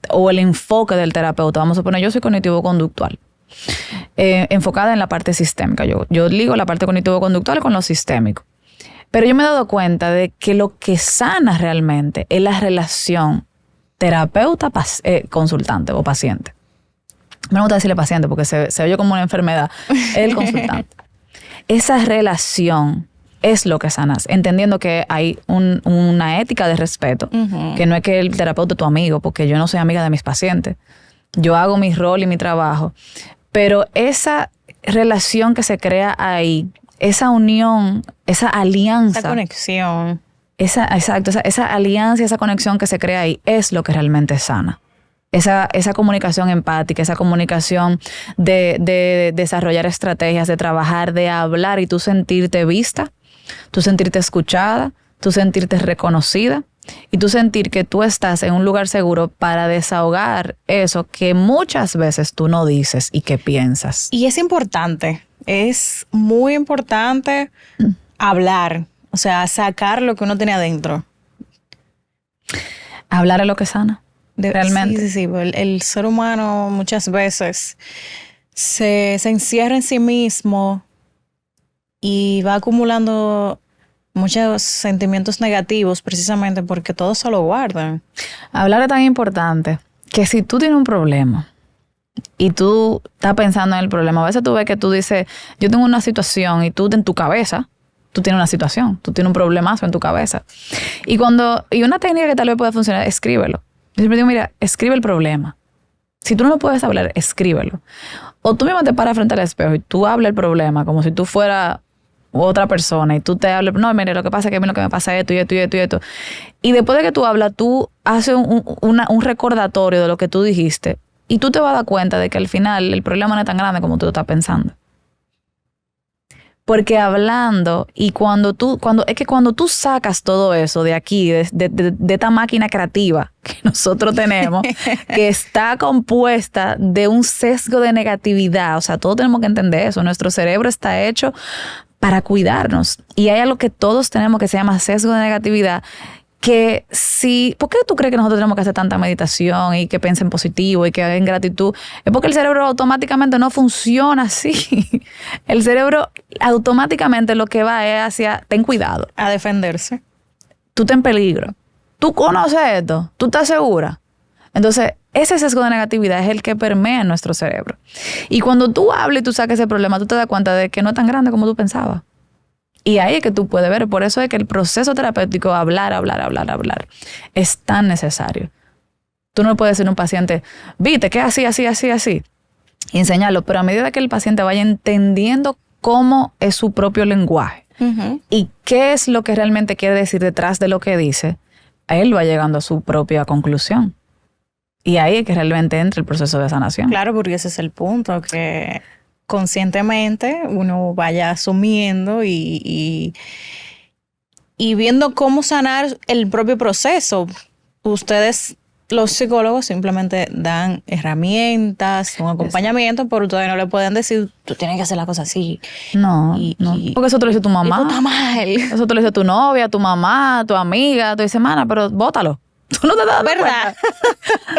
o el enfoque del terapeuta. Vamos a poner, yo soy cognitivo-conductual, enfocada en la parte sistémica. Yo ligo la parte cognitivo-conductual con lo sistémico. Pero yo me he dado cuenta de que lo que sana realmente es la relación terapeuta-consultante o paciente. Me gusta decirle paciente porque se oye como una enfermedad. El consultante. Esa relación es lo que sanas, entendiendo que hay una ética de respeto, que no es que el terapeuta es tu amigo, porque yo no soy amiga de mis pacientes. Yo hago mi rol y mi trabajo. Pero esa relación que se crea ahí, esa unión, esa alianza. Esa conexión. Esa alianza, esa conexión que se crea ahí es lo que realmente sana. Esa comunicación empática, esa comunicación de desarrollar estrategias, de trabajar, de hablar y tú sentirte vista, tú sentirte escuchada, tú sentirte reconocida y tú sentir que tú estás en un lugar seguro para desahogar eso que muchas veces tú no dices y que piensas. Y es muy importante hablar, o sea, sacar lo que uno tiene adentro. Hablar es lo que sana. Realmente. Sí. El ser humano muchas veces se encierra en sí mismo y va acumulando muchos sentimientos negativos precisamente porque todos se lo guardan. Hablar es tan importante que si tú tienes un problema y tú estás pensando en el problema, a veces tú ves que tú dices, yo tengo una situación y tú en tu cabeza, tú tienes una situación, tú tienes un problemazo en tu cabeza. Y una técnica que tal vez pueda funcionar, escríbelo. Yo siempre digo, mira, escribe el problema. Si tú no lo puedes hablar, escríbelo. O tú mismo te paras frente al espejo y tú hablas el problema como si tú fueras otra persona y tú te hablas, no, mire, lo que pasa es que a mí lo que me pasa es esto y esto y esto y esto. Y después de que tú hablas, tú haces un recordatorio de lo que tú dijiste y tú te vas a dar cuenta de que al final el problema no es tan grande como tú estás pensando. Porque hablando y cuando tú sacas todo eso de aquí, de esta máquina creativa que nosotros tenemos, que está compuesta de un sesgo de negatividad, o sea, todos tenemos que entender eso. Nuestro cerebro está hecho para cuidarnos. Y hay algo que todos tenemos que se llama sesgo de negatividad, que ¿por qué tú crees que nosotros tenemos que hacer tanta meditación y que piensen positivo y que hagan gratitud? Es porque el cerebro automáticamente no funciona así. El cerebro automáticamente lo que va es hacia, ten cuidado. A defenderse. Tú estás en peligro. Tú conoces esto. Tú estás segura. Entonces, ese sesgo de negatividad es el que permea en nuestro cerebro. Y cuando tú hablas y tú sacas ese problema, tú te das cuenta de que no es tan grande como tú pensabas. Y ahí es que tú puedes ver. Por eso es que el proceso terapéutico, hablar, es tan necesario. Tú no puedes decir a un paciente, viste, que así, y enseñarlo. Pero a medida que el paciente vaya entendiendo cómo es su propio lenguaje y qué es lo que realmente quiere decir detrás de lo que dice, él va llegando a su propia conclusión. Y ahí es que realmente entra el proceso de sanación. Claro, porque ese es el punto, que conscientemente uno vaya asumiendo y viendo cómo sanar el propio proceso. Ustedes, los psicólogos, simplemente dan herramientas, un acompañamiento, pero ustedes no le pueden decir, tú tienes que hacer la cosa así. No. Porque eso te lo dice tu mamá. Eso está mal. Eso te lo dice tu novia, tu mamá, tu amiga. Tú dices, mana, pero bótalo. Tú no te das ¿verdad?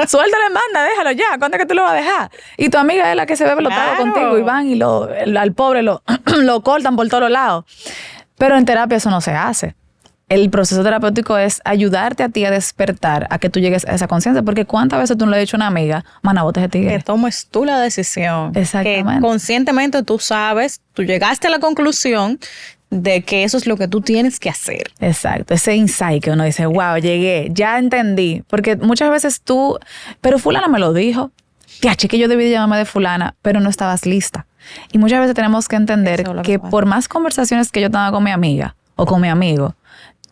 Suéltale, manda, déjalo ya. ¿Cuándo es que tú lo vas a dejar? Y tu amiga es la que se bebe los tragos contigo y van y al pobre lo cortan por todos lados. Pero en terapia eso no se hace. El proceso terapéutico es ayudarte a ti a despertar, a que tú llegues a esa conciencia. Porque ¿cuántas veces tú no le has dicho a una amiga, mana, botes de tigre? Que tomes tú la decisión. Exactamente. Que conscientemente tú sabes, tú llegaste a la conclusión de que eso es lo que tú tienes que hacer. Exacto, ese insight que uno dice, wow, llegué, ya entendí. Porque muchas veces pero fulana me lo dijo. Tiache, que yo debí llamarme de fulana, pero no estabas lista. Y muchas veces tenemos que entender que por más conversaciones que yo tenga con mi amiga o con mi amigo,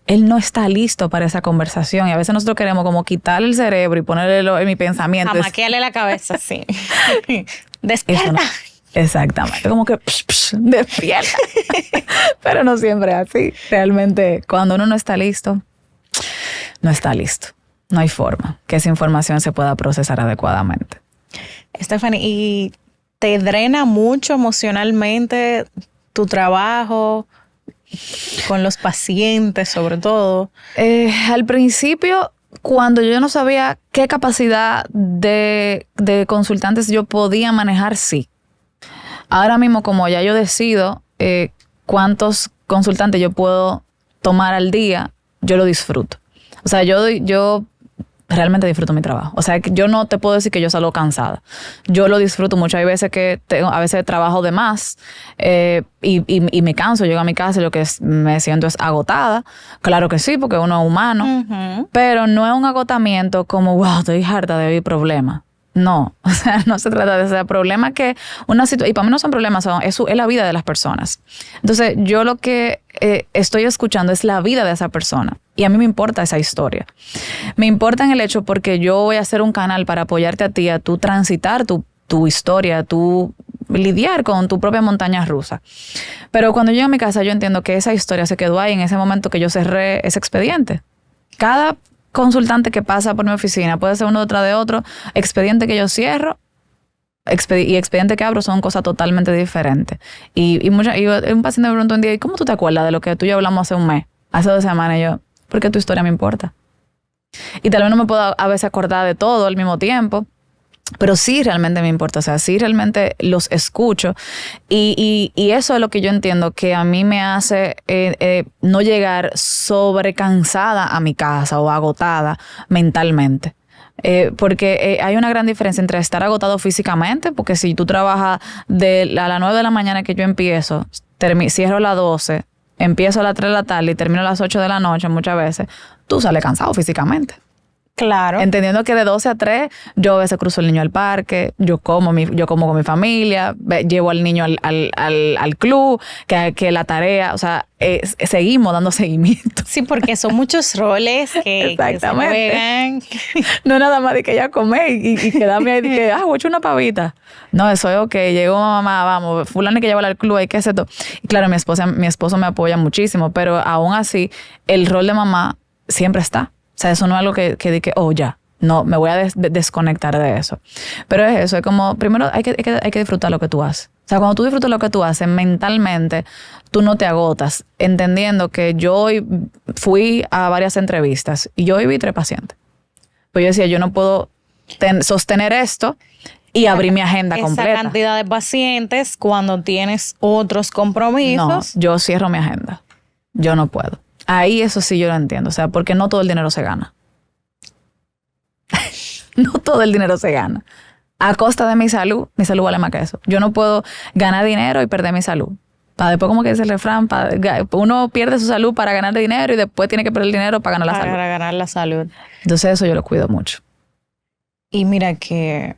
él no está listo para esa conversación. Y a veces nosotros queremos como quitarle el cerebro y ponerle en mi pensamiento. Amaquearle la cabeza, sí. Despierta. No, exactamente. Como que despierta. Pero no siempre es así. Realmente, cuando uno no está listo, no está listo. No hay forma que esa información se pueda procesar adecuadamente. Stephanie, ¿y te drena mucho emocionalmente tu trabajo con los pacientes, sobre todo? Al principio, cuando yo no sabía qué capacidad de consultantes yo podía manejar, sí. Ahora mismo, como ya yo decido cuántos consultantes yo puedo tomar al día, yo lo disfruto. O sea, yo realmente disfruto mi trabajo. O sea, yo no te puedo decir que yo salgo cansada. Yo lo disfruto mucho. Hay veces que a veces trabajo de más y me canso. Llego a mi casa y lo que me siento es agotada. Claro que sí, porque uno es humano. Uh-huh. Pero no es un agotamiento como, wow, estoy harta de vivir problemas. No, o sea, no se trata de ese problema que una situación, y para mí no son problemas, es la vida de las personas. Entonces, yo lo que estoy escuchando es la vida de esa persona. Y a mí me importa esa historia. Me importa en el hecho porque yo voy a hacer un canal para apoyarte a ti, a tú transitar tu historia, tú lidiar con tu propia montaña rusa. Pero cuando llego a mi casa, yo entiendo que esa historia se quedó ahí en ese momento que yo cerré ese expediente. Cada consultante que pasa por mi oficina, puede ser uno detrás de otro, expediente que yo cierro y expediente que abro son cosas totalmente diferentes. Y un paciente me preguntó un día, ¿y cómo tú te acuerdas de lo que tú y yo hablamos hace un mes, hace 2 semanas? Y yo, porque tu historia me importa. Y tal vez no me puedo a veces acordar de todo al mismo tiempo, pero sí realmente me importa, o sea, sí realmente los escucho y eso es lo que yo entiendo que a mí me hace no llegar sobrecansada a mi casa o agotada mentalmente. Porque hay una gran diferencia entre estar agotado físicamente, porque si tú trabajas a las 9 de la mañana que yo empiezo, cierro a las 12, empiezo a las 3 de la tarde y termino a las 8 de la noche muchas veces, tú sales cansado físicamente. Claro. Entendiendo que de 12 a 3, yo a veces cruzo el niño al parque, yo como con mi familia, llevo al niño al club, que la tarea, o sea, seguimos dando seguimiento. Sí, porque son muchos roles que se juegan. No es nada más de que ella come y quedarme ahí de que, voy a echar una pavita. No, eso es ok, llegó mamá, vamos, fulano hay que llevarla al club, hay que hacer todo. Y claro, mi esposo me apoya muchísimo, pero aún así, el rol de mamá siempre está. O sea, eso no es algo que diga, ya, no, me voy a desconectar de eso. Pero es eso, es como, primero hay que disfrutar lo que tú haces. O sea, cuando tú disfrutas lo que tú haces, mentalmente, tú no te agotas, entendiendo que yo fui a varias entrevistas y yo vi 3 pacientes. Pues yo decía, yo no puedo sostener esto y abrir mi agenda completa. Esa cantidad de pacientes cuando tienes otros compromisos. No, yo cierro mi agenda. Yo no puedo. Ahí eso sí yo lo entiendo, o sea, porque no todo el dinero se gana. No todo el dinero se gana. A costa de mi salud vale más que eso. Yo no puedo ganar dinero y perder mi salud. Para después, como que dice el refrán, uno pierde su salud para ganar dinero y después tiene que perder el dinero para ganar la salud. Para ganar la salud. Entonces eso yo lo cuido mucho. Y mira que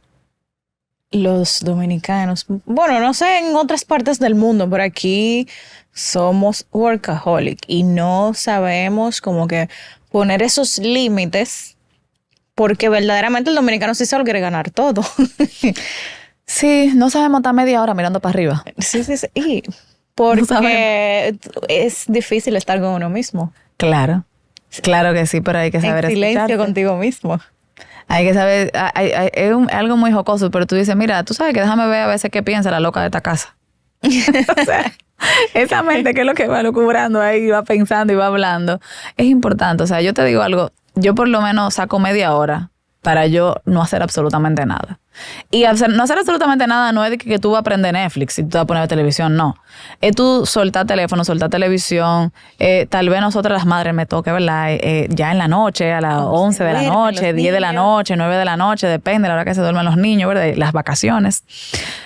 los dominicanos, bueno, no sé en otras partes del mundo, pero aquí somos workaholic y no sabemos como que poner esos límites porque verdaderamente el dominicano sí solo quiere ganar todo. Sí, no sabemos estar media hora mirando para arriba. Sí. Y porque es difícil estar con uno mismo. Claro que sí, pero hay que saber en silencio escucharte. Contigo mismo. Hay que saber, es algo muy jocoso, pero tú dices, mira, tú sabes que déjame ver a veces qué piensa la loca de esta casa. O sea, esa mente que es lo que va lucubrando ahí, va pensando y va hablando, es importante. O sea, yo te digo algo, yo por lo menos saco media hora para yo no hacer absolutamente nada. Y no hacer absolutamente nada no es de que tú vas a aprender Netflix y tú vas a poner televisión, no. Es tú soltar teléfono, soltar televisión. Tal vez nosotras las madres me toque, ¿verdad? Ya en la noche, a las 11 de la noche, 10 de la noche, 9 de la noche, depende de la hora que se duermen los niños, ¿verdad? Las vacaciones.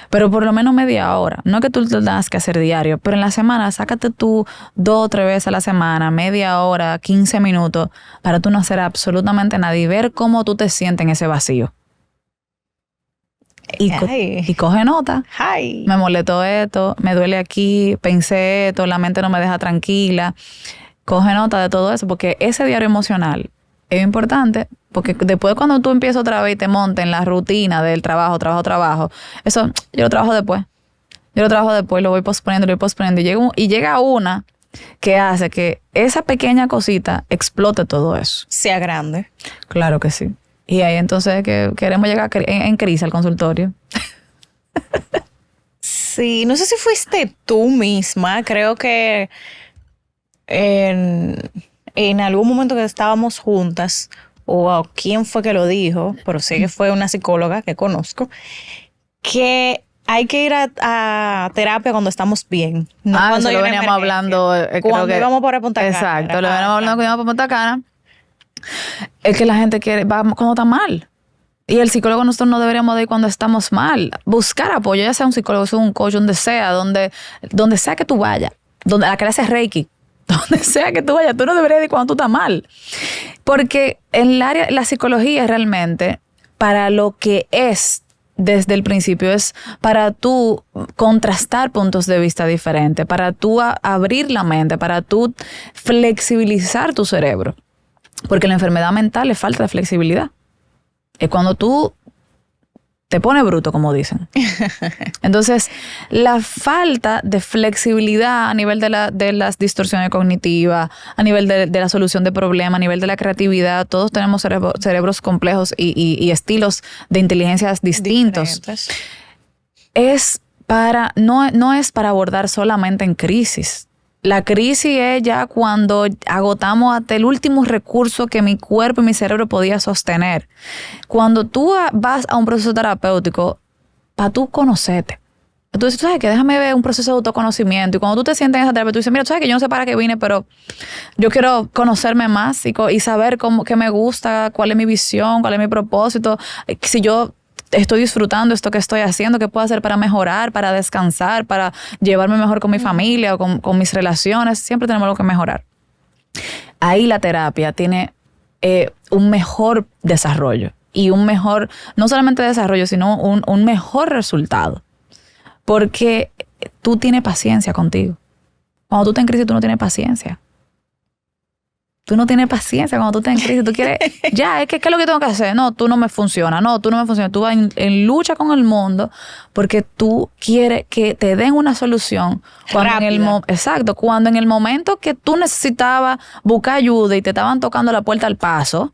Pero por lo menos media hora. No es que tú lo tengas que hacer diario, pero en la semana sácate tú 2 o 3 veces a la semana, media hora, 15 minutos, para tú no hacer absolutamente nada y ver cómo tú te sientes en ese vacío. Y coge nota. Ay. Me molestó esto, me duele aquí, pensé esto, la mente no me deja tranquila. Coge nota de todo eso, porque ese diario emocional es importante, porque después cuando tú empiezas otra vez y te montes en la rutina del trabajo, eso yo lo trabajo después. Lo voy posponiendo y llega una que hace que esa pequeña cosita explote todo eso. Sea grande. Claro que sí. Y ahí entonces que queremos llegar en crisis al consultorio. Sí, no sé si fuiste tú misma, creo que en algún momento que estábamos juntas, o quién fue que lo dijo, pero sé que fue una psicóloga que conozco, que hay que ir a terapia cuando estamos bien. No cuando eso lo veníamos hablando. Cuando íbamos por Punta Cana. Exacto, lo veníamos hablando cuando íbamos por Punta Cana. Es que la gente va cuando está mal. Y el psicólogo nosotros no deberíamos de ir cuando estamos mal. Buscar apoyo, ya sea un psicólogo, sea un coach, donde sea que tú vayas, donde la que le haces Reiki, donde sea que tú vayas, tú no deberías ir cuando tú estás mal. Porque la psicología realmente, para lo que es desde el principio, es para tú contrastar puntos de vista diferentes, para tú abrir la mente, para tú flexibilizar tu cerebro. Porque la enfermedad mental es falta de flexibilidad. Es cuando tú te pones bruto, como dicen. Entonces, la falta de flexibilidad a nivel de las distorsiones cognitivas, a nivel de la solución de problemas, a nivel de la creatividad, todos tenemos cerebros complejos y estilos de inteligencias distintos. No es para abordar solamente en crisis. La crisis es ya cuando agotamos hasta el último recurso que mi cuerpo y mi cerebro podía sostener. Cuando tú vas a un proceso terapéutico, para tú conocerte. Tú dices, tú sabes que déjame ver un proceso de autoconocimiento. Y cuando tú te sientes en esa terapia, tú dices, mira, tú sabes que yo no sé para qué vine, pero yo quiero conocerme más y saber qué me gusta, cuál es mi visión, cuál es mi propósito. Si yo estoy disfrutando esto que estoy haciendo, qué puedo hacer para mejorar, para descansar, para llevarme mejor con mi familia o con mis relaciones. Siempre tenemos algo que mejorar. Ahí la terapia tiene un mejor desarrollo y un mejor, no solamente desarrollo, sino un mejor resultado. Porque tú tienes paciencia contigo. Cuando tú estás en crisis, tú no tienes paciencia. Tú no tienes paciencia cuando tú estás en crisis. Tú quieres, ¿qué es lo que tengo que hacer? No, tú no me funciona. Tú vas en lucha con el mundo porque tú quieres que te den una solución. Exacto. Cuando en el momento que tú necesitabas buscar ayuda y te estaban tocando la puerta al paso,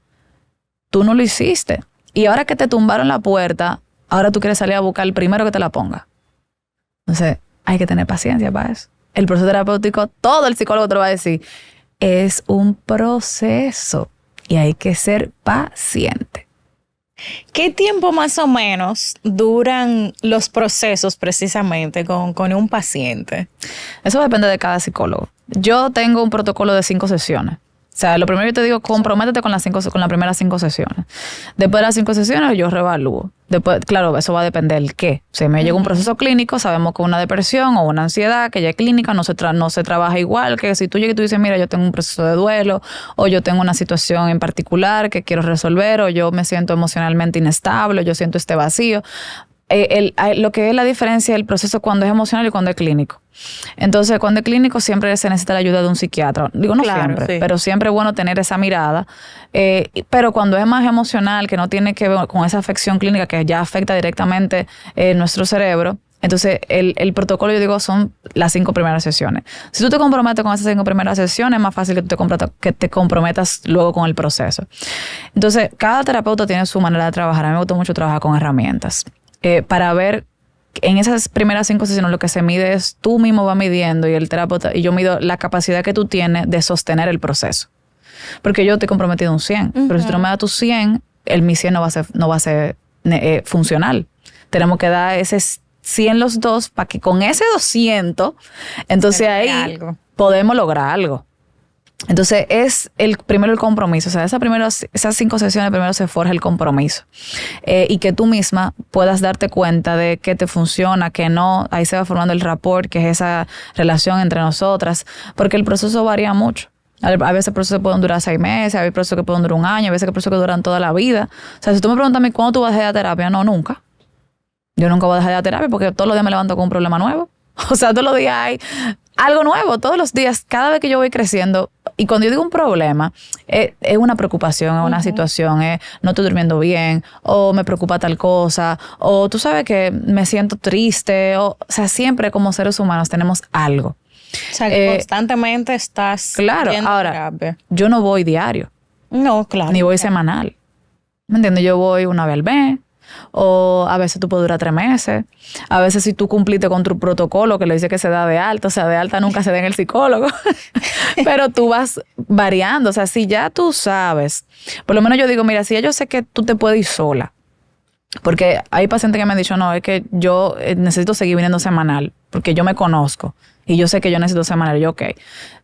tú no lo hiciste. Y ahora que te tumbaron la puerta, ahora tú quieres salir a buscar el primero que te la ponga. Entonces, hay que tener paciencia para eso. El proceso terapéutico, todo el psicólogo te lo va a decir, es un proceso y hay que ser paciente. ¿Qué tiempo más o menos duran los procesos precisamente con un paciente? Eso depende de cada psicólogo. Yo tengo un protocolo de 5 sesiones. O sea, lo primero yo te digo, comprométete con las primeras 5 sesiones. Después de las 5 sesiones yo reevalúo. Después, claro, eso va a depender del qué. Si me llega un proceso clínico, sabemos que una depresión o una ansiedad que ya es clínica no se trabaja igual que si tú llegas y tú dices, mira, yo tengo un proceso de duelo o yo tengo una situación en particular que quiero resolver o yo me siento emocionalmente inestable o yo siento este vacío. Lo que es la diferencia del proceso cuando es emocional y cuando es clínico. Entonces, cuando es clínico siempre se necesita la ayuda de un psiquiatra. Digo, no siempre, sí, pero siempre es bueno tener esa mirada. Pero cuando es más emocional, que no tiene que ver con esa afección clínica que ya afecta directamente nuestro cerebro, entonces el protocolo, yo digo, son las 5 primeras sesiones. Si tú te comprometes con esas 5 primeras sesiones, es más fácil que te comprometas luego con el proceso. Entonces, cada terapeuta tiene su manera de trabajar. A mí me gusta mucho trabajar con herramientas. Para ver, en esas primeras 5 sesiones lo que se mide es, tú mismo vas midiendo y el terapeuta, y yo mido la capacidad que tú tienes de sostener el proceso. Porque yo te he comprometido un 100, pero si tú no me das tu 100, mi 100 no va a ser funcional. Tenemos que dar ese 100 los dos para que con ese 200, entonces ahí podemos lograr algo. Entonces es primero el compromiso, o sea, esas 5 sesiones primero se forja el compromiso y que tú misma puedas darte cuenta de qué te funciona, qué no. Ahí se va formando el rapport, que es esa relación entre nosotras, porque el proceso varía mucho. A veces procesos pueden durar 6 meses, hay procesos que pueden durar un año, a veces hay procesos que duran toda la vida. O sea, si tú me preguntas a mí cuándo tú vas a dejar la terapia, no, nunca. Yo nunca voy a dejar la terapia porque todos los días me levanto con un problema nuevo. O sea, todos los días hay algo nuevo todos los días, cada vez que yo voy creciendo. Y cuando yo digo un problema, es una preocupación, es una situación, es no estoy durmiendo bien, o me preocupa tal cosa, o tú sabes que me siento triste, o sea, siempre como seres humanos tenemos algo. O sea, que constantemente estás... Claro, ahora, terapia. yo no voy diario. No, claro. Ni voy semanal. ¿Me entiendes? Yo voy una vez al mes. O a veces tú puedes durar 3 meses. A veces si tú cumpliste con tu protocolo que le dice que se da de alta, o sea, de alta nunca se da en el psicólogo. Pero tú vas variando. O sea, si ya tú sabes, por lo menos yo digo, mira, si ya yo sé que tú te puedes ir sola. Porque hay pacientes que me han dicho, no, es que yo necesito seguir viniendo semanal. Porque yo me conozco. Y yo sé que yo necesito semanal. Y yo, ok.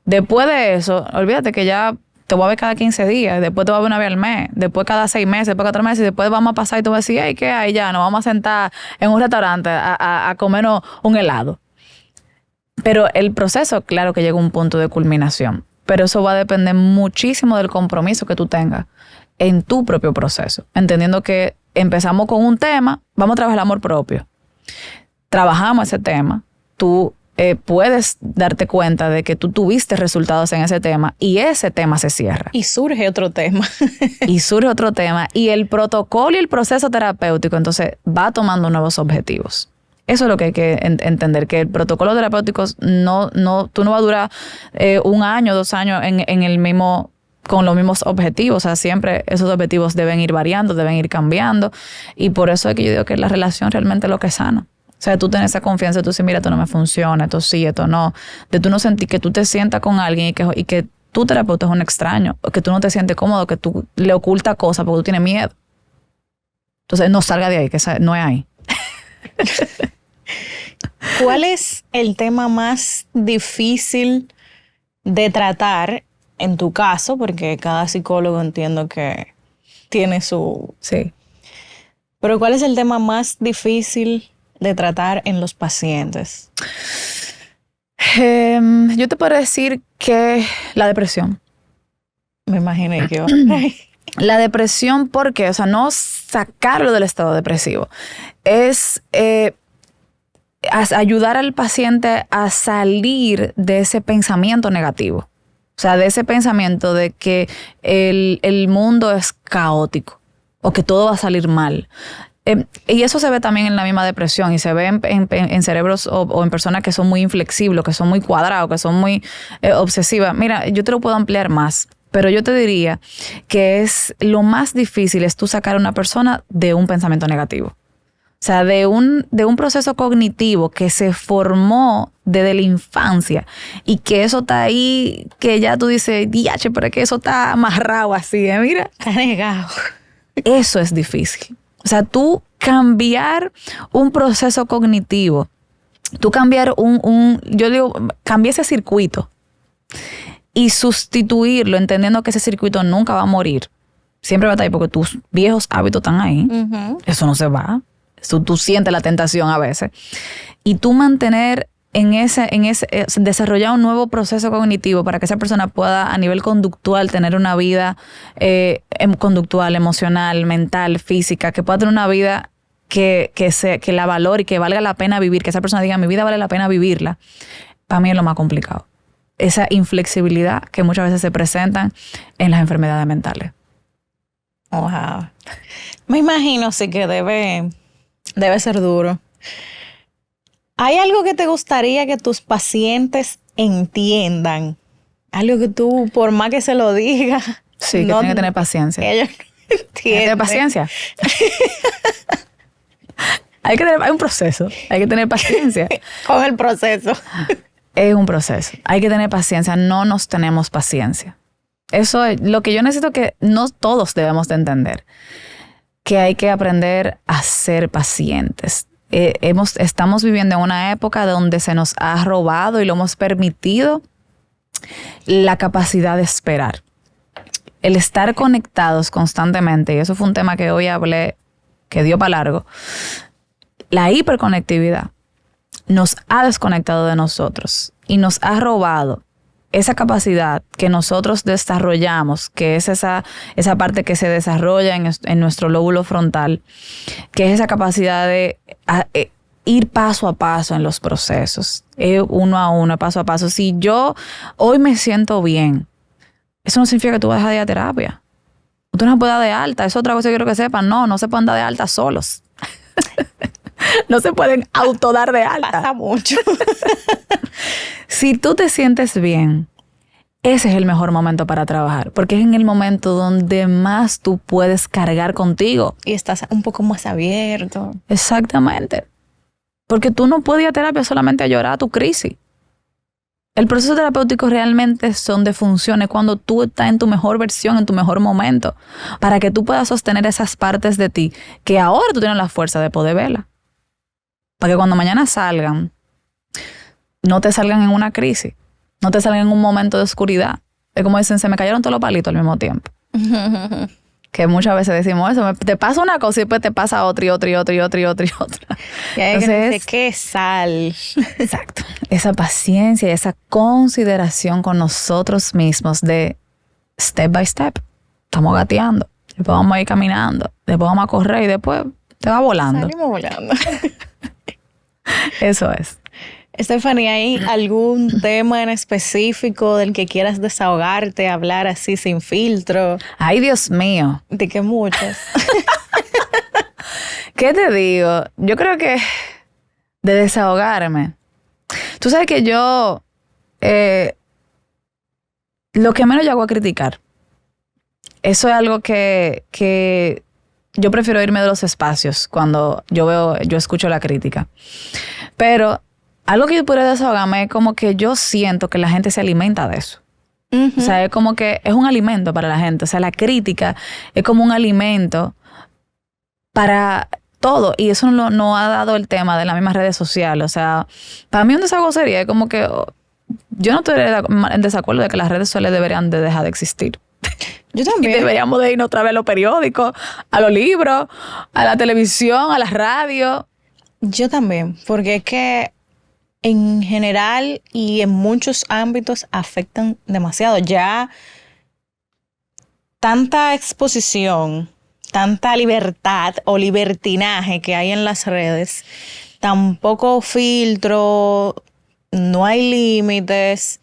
Después de eso, olvídate que ya... te voy a ver cada 15 días, después te voy a ver una vez al mes, después cada 6 meses, después cada 3 meses, y después vamos a pasar y te voy a decir, hey, ¿qué hay ya? Nos vamos a sentar en un restaurante a comernos un helado. Pero el proceso, claro que llega a un punto de culminación, pero eso va a depender muchísimo del compromiso que tú tengas en tu propio proceso, entendiendo que empezamos con un tema, vamos a trabajar el amor propio. Trabajamos ese tema, tú puedes darte cuenta de que tú tuviste resultados en ese tema y ese tema se cierra. Y surge otro tema. Y surge otro tema. Y el protocolo y el proceso terapéutico entonces va tomando nuevos objetivos. Eso es lo que hay que entender, que el protocolo terapéutico tú no vas a durar 1 año, 2 años en el mismo, con los mismos objetivos. O sea, siempre esos objetivos deben ir variando, deben ir cambiando. Y por eso es que yo digo que la relación realmente es lo que es sano. O sea, tú tienes esa confianza, tú dices, mira, esto no me funciona, esto sí, esto no. De tú no sentir que tú te sientas con alguien y que tu terapeuta es un extraño, o que tú no te sientes cómodo, que tú le ocultas cosas porque tú tienes miedo. Entonces, no salga de ahí, que no es ahí. ¿Cuál es el tema más difícil de tratar en tu caso? Porque cada psicólogo entiendo que tiene su... Sí. Pero ¿cuál es el tema más difícil de tratar en los pacientes? Yo te puedo decir que la depresión. Me imaginé que... La depresión, ¿por qué? O sea, no sacarlo del estado depresivo. Es ayudar al paciente a salir de ese pensamiento negativo. O sea, de ese pensamiento de que el mundo es caótico o que todo va a salir mal. Y eso se ve también en la misma depresión y se ve en cerebros o en personas que son muy inflexibles, que son muy cuadrados, que son muy obsesivas. Mira, yo te lo puedo ampliar más, pero yo te diría que lo más difícil es tú sacar a una persona de un pensamiento negativo. O sea, de un proceso cognitivo que se formó desde la infancia y que eso está ahí, que ya tú dices, diache, pero es que eso está amarrado así, mira. Está negado. Eso es difícil. O sea, tú cambiar un proceso cognitivo, tú cambiar yo digo, cambiar ese circuito y sustituirlo, entendiendo que ese circuito nunca va a morir. Siempre va a estar ahí porque tus viejos hábitos están ahí. Uh-huh. Eso no se va. Eso, tú sientes la tentación a veces. Y tú mantener desarrollar un nuevo proceso cognitivo para que esa persona pueda a nivel conductual tener una vida conductual, emocional, mental, física, que pueda tener una vida que la valore y que valga la pena vivir, que esa persona diga, mi vida vale la pena vivirla. Para mí es lo más complicado. Esa inflexibilidad que muchas veces se presentan en las enfermedades mentales. Wow. Me imagino sí que debe ser duro. ¿Hay algo que te gustaría que tus pacientes entiendan? Algo que tú, por más que se lo digas... Sí, que tienen que tener paciencia. Ellos no entienden. Hay que tener paciencia. Hay un proceso. Hay que tener paciencia. Con el proceso. Es un proceso. Hay que tener paciencia. No nos tenemos paciencia. Eso es lo que yo necesito que no todos debemos de entender. Que hay que aprender a ser pacientes. Estamos viviendo en una época donde se nos ha robado y lo hemos permitido la capacidad de esperar. El estar conectados constantemente, y eso fue un tema que hoy hablé, que dio para largo, la hiperconectividad nos ha desconectado de nosotros y nos ha robado esa capacidad que nosotros desarrollamos, que es esa parte que se desarrolla en nuestro lóbulo frontal, que es esa capacidad de ir paso a paso en los procesos, uno a uno, paso a paso. Si yo hoy me siento bien, eso no significa que tú vas a dejar de ir a terapia. Tú no se puedes dar de alta. Es otra cosa que quiero que sepan. No se pueden dar de alta solos. No se pueden autodar de alta. Pasa mucho. Si tú te sientes bien, ese es el mejor momento para trabajar, porque es en el momento donde más tú puedes cargar contigo. Y estás un poco más abierto. Exactamente. Porque tú no puedes ir a terapia solamente a llorar tu crisis. El proceso terapéutico realmente son de funciones cuando tú estás en tu mejor versión, en tu mejor momento, para que tú puedas sostener esas partes de ti que ahora tú tienes la fuerza de poder verlas. Para que cuando mañana salgan, no te salgan en una crisis, no te salgan en un momento de oscuridad. Es como dicen, se me cayeron todos los palitos al mismo tiempo. Que muchas veces decimos eso, te pasa una cosa y después te pasa otra y otra y otra y otra y otra y otra. Y hay que decir, qué sal. Exacto. Esa paciencia y esa consideración con nosotros mismos de step by step. Estamos gateando, después vamos a ir caminando, después vamos a correr y después te va volando. Salimos volando. Eso es. Estefanía, ¿hay algún tema en específico del que quieras desahogarte, hablar así sin filtro? Ay, Dios mío. De que muchos. ¿Qué te digo? Yo creo que de desahogarme. Tú sabes que yo lo que menos yo hago es criticar. Eso es algo que yo prefiero irme de los espacios cuando yo escucho la crítica. Pero algo que yo podría desahogarme es como que yo siento que la gente se alimenta de eso. O sea, es como que es un alimento para la gente. O sea, la crítica es como un alimento para todo. Y eso no ha dado el tema de las mismas redes sociales. O sea, para mí un desahogo sería como que yo no estoy en desacuerdo de que las redes sociales deberían de dejar de existir. Yo también. Y deberíamos de irnos otra vez a los periódicos, a los libros, a la televisión, a la radio. Yo también, porque es que en general y en muchos ámbitos afectan demasiado. Ya tanta exposición, tanta libertad o libertinaje que hay en las redes, tan poco filtro, no hay límites,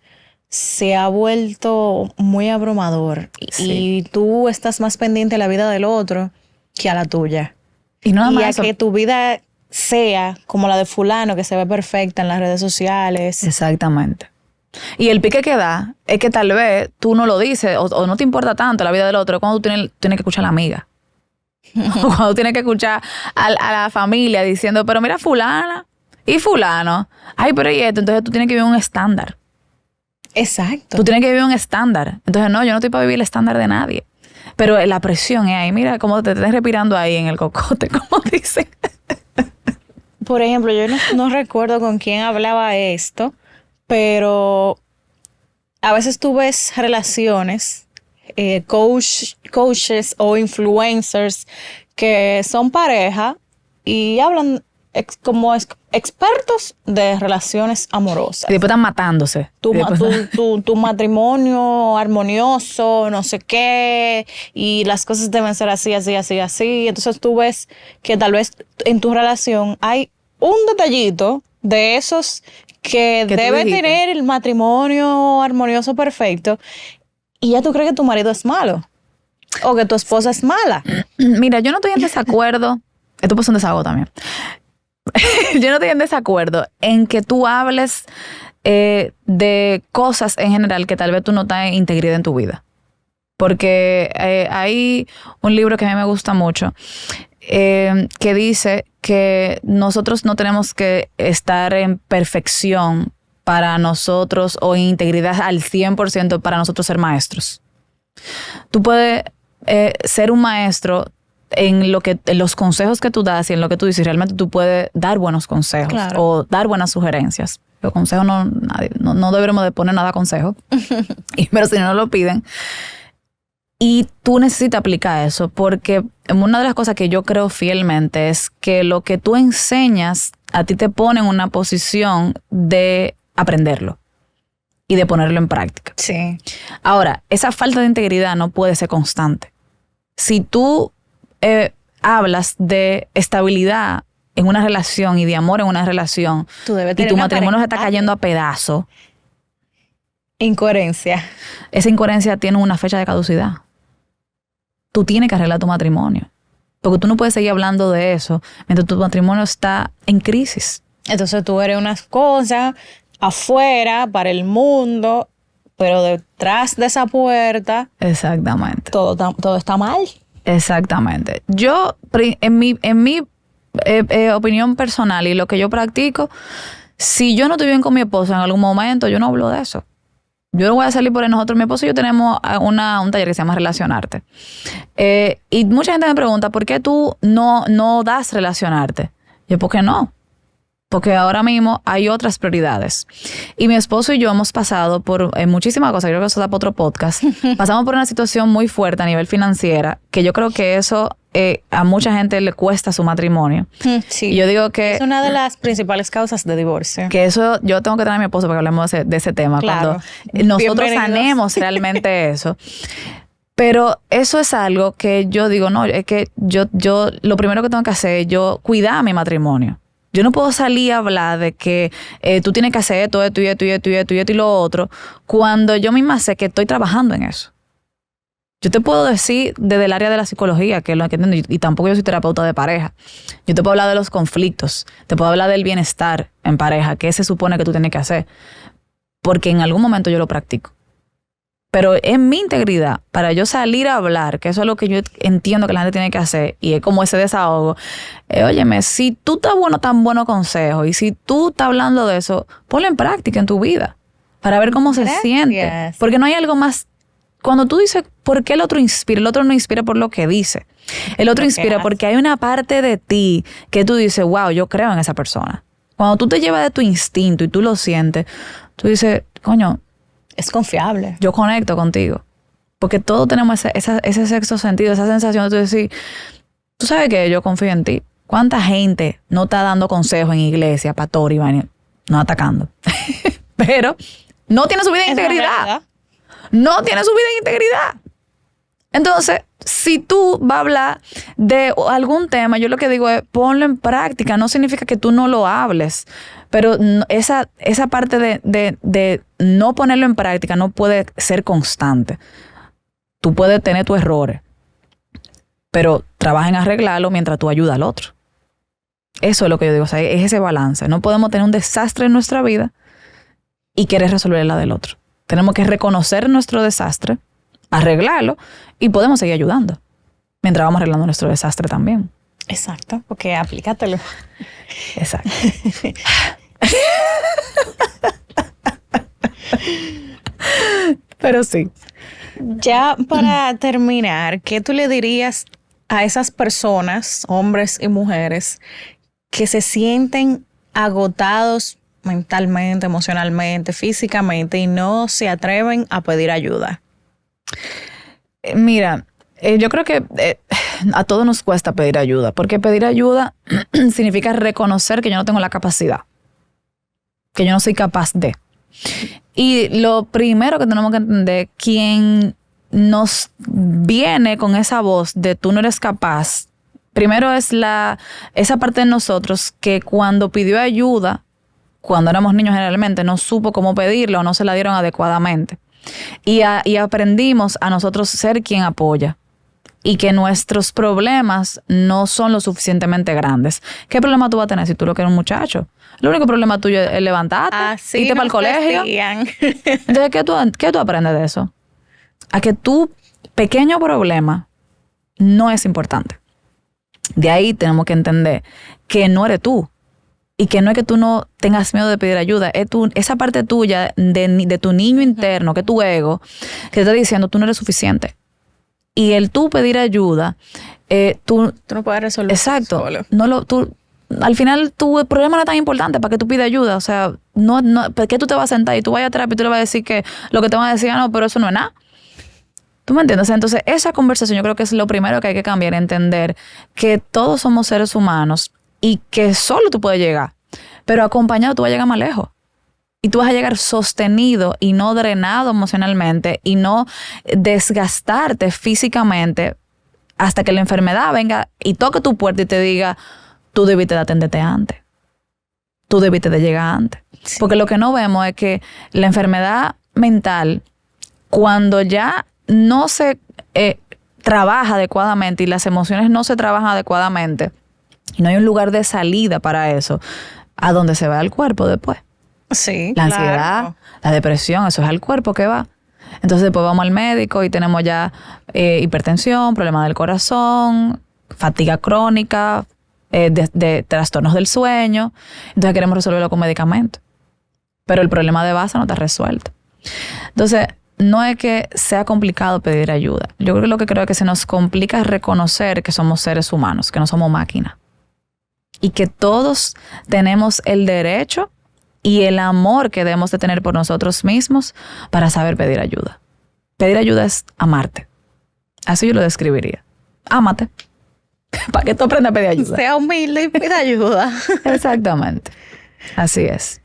se ha vuelto muy abrumador. Sí. Y tú estás más pendiente de la vida del otro que a la tuya. Y no nada más Y a eso. que tu vida sea como la de fulano, que se ve perfecta en las redes sociales. Exactamente. Y el pique que da es que tal vez tú no lo dices o no te importa tanto la vida del otro cuando tú tienes que escuchar a la amiga. O cuando tienes que escuchar a la familia diciendo, pero mira fulana y fulano. Ay, pero y esto. Entonces tú tienes que vivir un estándar. Exacto. Tú tienes que vivir un estándar. Entonces no, yo no estoy para vivir el estándar de nadie. Pero la presión es ahí. Mira cómo te estás respirando ahí en el cocote, como dicen. Por ejemplo, yo no recuerdo con quién hablaba esto, pero a veces tú ves relaciones, coaches o influencers que son pareja y hablan como expertos de relaciones amorosas. Y después están matándose. Tu matrimonio armonioso, no sé qué, y las cosas deben ser así, así, así, así. Entonces tú ves que tal vez en tu relación hay un detallito de esos que debe tener el matrimonio armonioso perfecto, y ya tú crees que tu marido es malo o que tu esposa es mala. Mira, yo no estoy en desacuerdo. Esto puede ser un desahogo también. Yo no estoy en desacuerdo en que tú hables de cosas en general que tal vez tú no tengas integridad en tu vida. Porque hay un libro que a mí me gusta mucho que dice que nosotros no tenemos que estar en perfección para nosotros o en integridad al 100% para nosotros ser maestros. Tú puedes ser un maestro en los consejos que tú das y en lo que tú dices. Realmente tú puedes dar buenos consejos, claro, o dar buenas sugerencias. Los consejos no deberíamos de poner nada a consejo. Pero si no lo piden. Y tú necesitas aplicar eso, porque una de las cosas que yo creo fielmente es que lo que tú enseñas a ti te pone en una posición de aprenderlo y de ponerlo en práctica. Sí. Ahora, esa falta de integridad no puede ser constante. Si tú hablas de estabilidad en una relación y de amor en una relación Tú debes y tener tu una matrimonio se está pareja cayendo a pedazos, Incoherencia. esa incoherencia tiene una fecha de caducidad. Tú tienes que arreglar tu matrimonio. Porque tú no puedes seguir hablando de eso mientras tu matrimonio está en crisis. Entonces tú eres unas cosas afuera para el mundo, pero detrás de esa puerta Exactamente. todo está mal. Exactamente. Yo, en mi opinión personal y lo que yo practico, si yo no estoy bien con mi esposo en algún momento, yo no hablo de eso. Yo no voy a salir por ahí. Nosotros, mi esposo y yo tenemos un taller que se llama Relacionarte. Y mucha gente me pregunta, ¿por qué tú no das relacionarte? Yo, ¿por qué no? Porque ahora mismo hay otras prioridades. Y mi esposo y yo hemos pasado por muchísimas cosas. Creo que eso da para otro podcast. Pasamos por una situación muy fuerte a nivel financiera, que yo creo que eso a mucha gente le cuesta su matrimonio. Sí. Y yo digo que Es una de las principales causas de divorcio. que eso yo tengo que tener a mi esposo para que hablemos de ese tema. Claro. Cuando nosotros Bienvenidos. sanemos realmente eso. Pero eso es algo que yo digo, no, es que yo lo primero que tengo que hacer es yo cuidar mi matrimonio. Yo no puedo salir a hablar de que tú tienes que hacer esto y lo otro, cuando yo misma sé que estoy trabajando en eso. Yo te puedo decir desde el área de la psicología, que es lo que entiendo, y tampoco yo soy terapeuta de pareja. Yo te puedo hablar de los conflictos, te puedo hablar del bienestar en pareja, que se supone que tú tienes que hacer, porque en algún momento yo lo practico. Pero en mi integridad, para yo salir a hablar, que eso es lo que yo entiendo que la gente tiene que hacer, y es como ese desahogo, óyeme, si tú estás tan bueno consejo, y si tú estás hablando de eso, ponlo en práctica en tu vida, para ver cómo se siente. Porque no hay algo más. Cuando tú dices, ¿por qué el otro inspira? El otro no inspira por lo que dice. El otro inspira porque hay una parte de ti que tú dices, wow, yo creo en esa persona. Cuando tú te llevas de tu instinto y tú lo sientes, tú dices, coño, es confiable. Yo conecto contigo. Porque todos tenemos ese sexto sentido, esa sensación de tú decir, tú sabes que yo confío en ti. ¿Cuánta gente no está dando consejos en iglesia, pastor, Iván, no atacando? Pero no tiene su vida en integridad. No tiene su vida en integridad. Entonces, si tú vas a hablar de algún tema, yo lo que digo es ponlo en práctica. No significa que tú no lo hables, pero esa parte de no ponerlo en práctica no puede ser constante. Tú puedes tener tus errores, pero trabaja en arreglarlo mientras tú ayudas al otro. Eso es lo que yo digo, o sea, es ese balance. No podemos tener un desastre en nuestra vida y querer resolver la del otro. Tenemos que reconocer nuestro desastre, arreglarlo y podemos seguir ayudando mientras vamos arreglando nuestro desastre también. Exacto, porque aplícatelo. Exacto. Pero sí. Ya para terminar, ¿qué tú le dirías a esas personas, hombres y mujeres, que se sienten agotados mentalmente, emocionalmente, físicamente y no se atreven a pedir ayuda? Mira, yo creo que a todos nos cuesta pedir ayuda, porque pedir ayuda significa reconocer que yo no tengo la capacidad, que yo no soy capaz de. Y lo primero que tenemos que entender, quien nos viene con esa voz de tú no eres capaz, primero es esa parte de nosotros que cuando pidió ayuda, cuando éramos niños generalmente, no supo cómo pedirla o no se la dieron adecuadamente. Y aprendimos a nosotros ser quien apoya. Y que nuestros problemas no son lo suficientemente grandes. ¿Qué problema tú vas a tener si tú lo que eres un muchacho? El único problema tuyo es levantarte, irte para el colegio. Entonces, ¿qué tú aprendes de eso? A que tu pequeño problema no es importante. De ahí tenemos que entender que no eres tú. Y que no es que tú no tengas miedo de pedir ayuda. Es esa parte tuya de tu niño interno, que es tu ego, que te está diciendo tú no eres suficiente. Y el tú pedir ayuda, tú no puedes resolver. Exacto. Solo. Al final el problema no es tan importante para que tú pidas ayuda. O sea, ¿por qué tú te vas a sentar y tú vayas a terapia y tú le vas a decir que lo que te van a decir, no, pero eso no es nada? ¿Tú me entiendes? Entonces, esa conversación yo creo que es lo primero que hay que cambiar, entender que todos somos seres humanos y que solo tú puedes llegar, pero acompañado tú vas a llegar más lejos. Y tú vas a llegar sostenido y no drenado emocionalmente y no desgastarte físicamente hasta que la enfermedad venga y toque tu puerta y te diga, tú debiste de atenderte antes. Tú debiste de llegar antes. Sí. Porque lo que no vemos es que la enfermedad mental, cuando ya no se trabaja adecuadamente y las emociones no se trabajan adecuadamente y no hay un lugar de salida para eso, ¿a dónde se va el cuerpo después? Sí, la ansiedad, la depresión, eso es al cuerpo que va. Entonces después vamos al médico y tenemos ya hipertensión, problemas del corazón, fatiga crónica, de trastornos del sueño. Entonces queremos resolverlo con medicamentos. Pero el problema de base no está resuelto. Entonces, no es que sea complicado pedir ayuda. Yo creo que lo que creo es que se nos complica reconocer que somos seres humanos, que no somos máquinas. Y que todos tenemos el derecho y el amor que debemos de tener por nosotros mismos para saber pedir ayuda. Pedir ayuda es amarte. Así yo lo describiría. Ámate. Para que tú aprendas a pedir ayuda. Sea humilde y pida ayuda. Exactamente. Así es.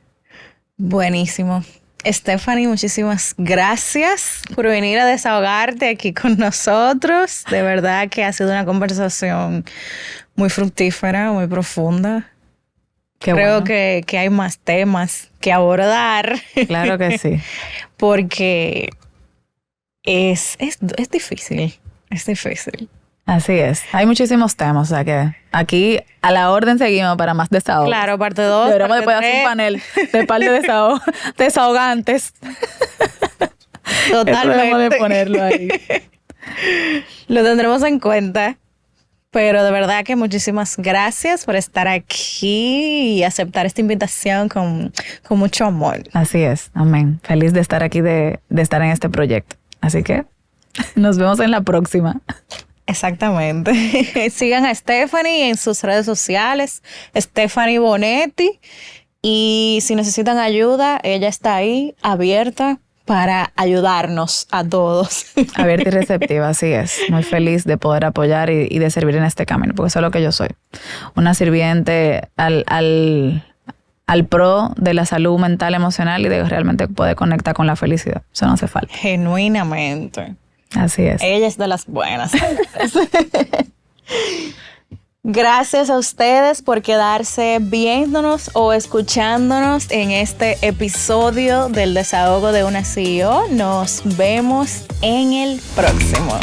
Buenísimo. Stephanie, muchísimas gracias por venir a desahogarte aquí con nosotros. De verdad que ha sido una conversación muy fructífera, muy profunda. Creo bueno. que hay más temas que abordar. Claro que sí. Porque es difícil. Es difícil. Así es. Hay muchísimos temas, o sea que aquí a la orden seguimos para más desahogo. Claro, parte 2. Deberíamos después hacer un panel de par de desahogantes. Totalmente. Debemos de ponerlo ahí. Lo tendremos en cuenta. Pero de verdad que muchísimas gracias por estar aquí y aceptar esta invitación con mucho amor. Así es. Amén. Feliz de estar aquí, de estar en este proyecto. Así que nos vemos en la próxima. Exactamente. Sigan a Stephanie en sus redes sociales, Stephanie Bonetti. Y si necesitan ayuda, ella está ahí, abierta para ayudarnos a todos. Abierta y receptiva, así es. Muy feliz de poder apoyar y de servir en este camino, porque eso es lo que yo soy. Una sirviente al pro de la salud mental, emocional y de realmente poder conectar con la felicidad. Eso no hace falta. Genuinamente. Así es. Ella es de las buenas. Gracias a ustedes por quedarse viéndonos o escuchándonos en este episodio del Desahogo de una CEO. Nos vemos en el próximo.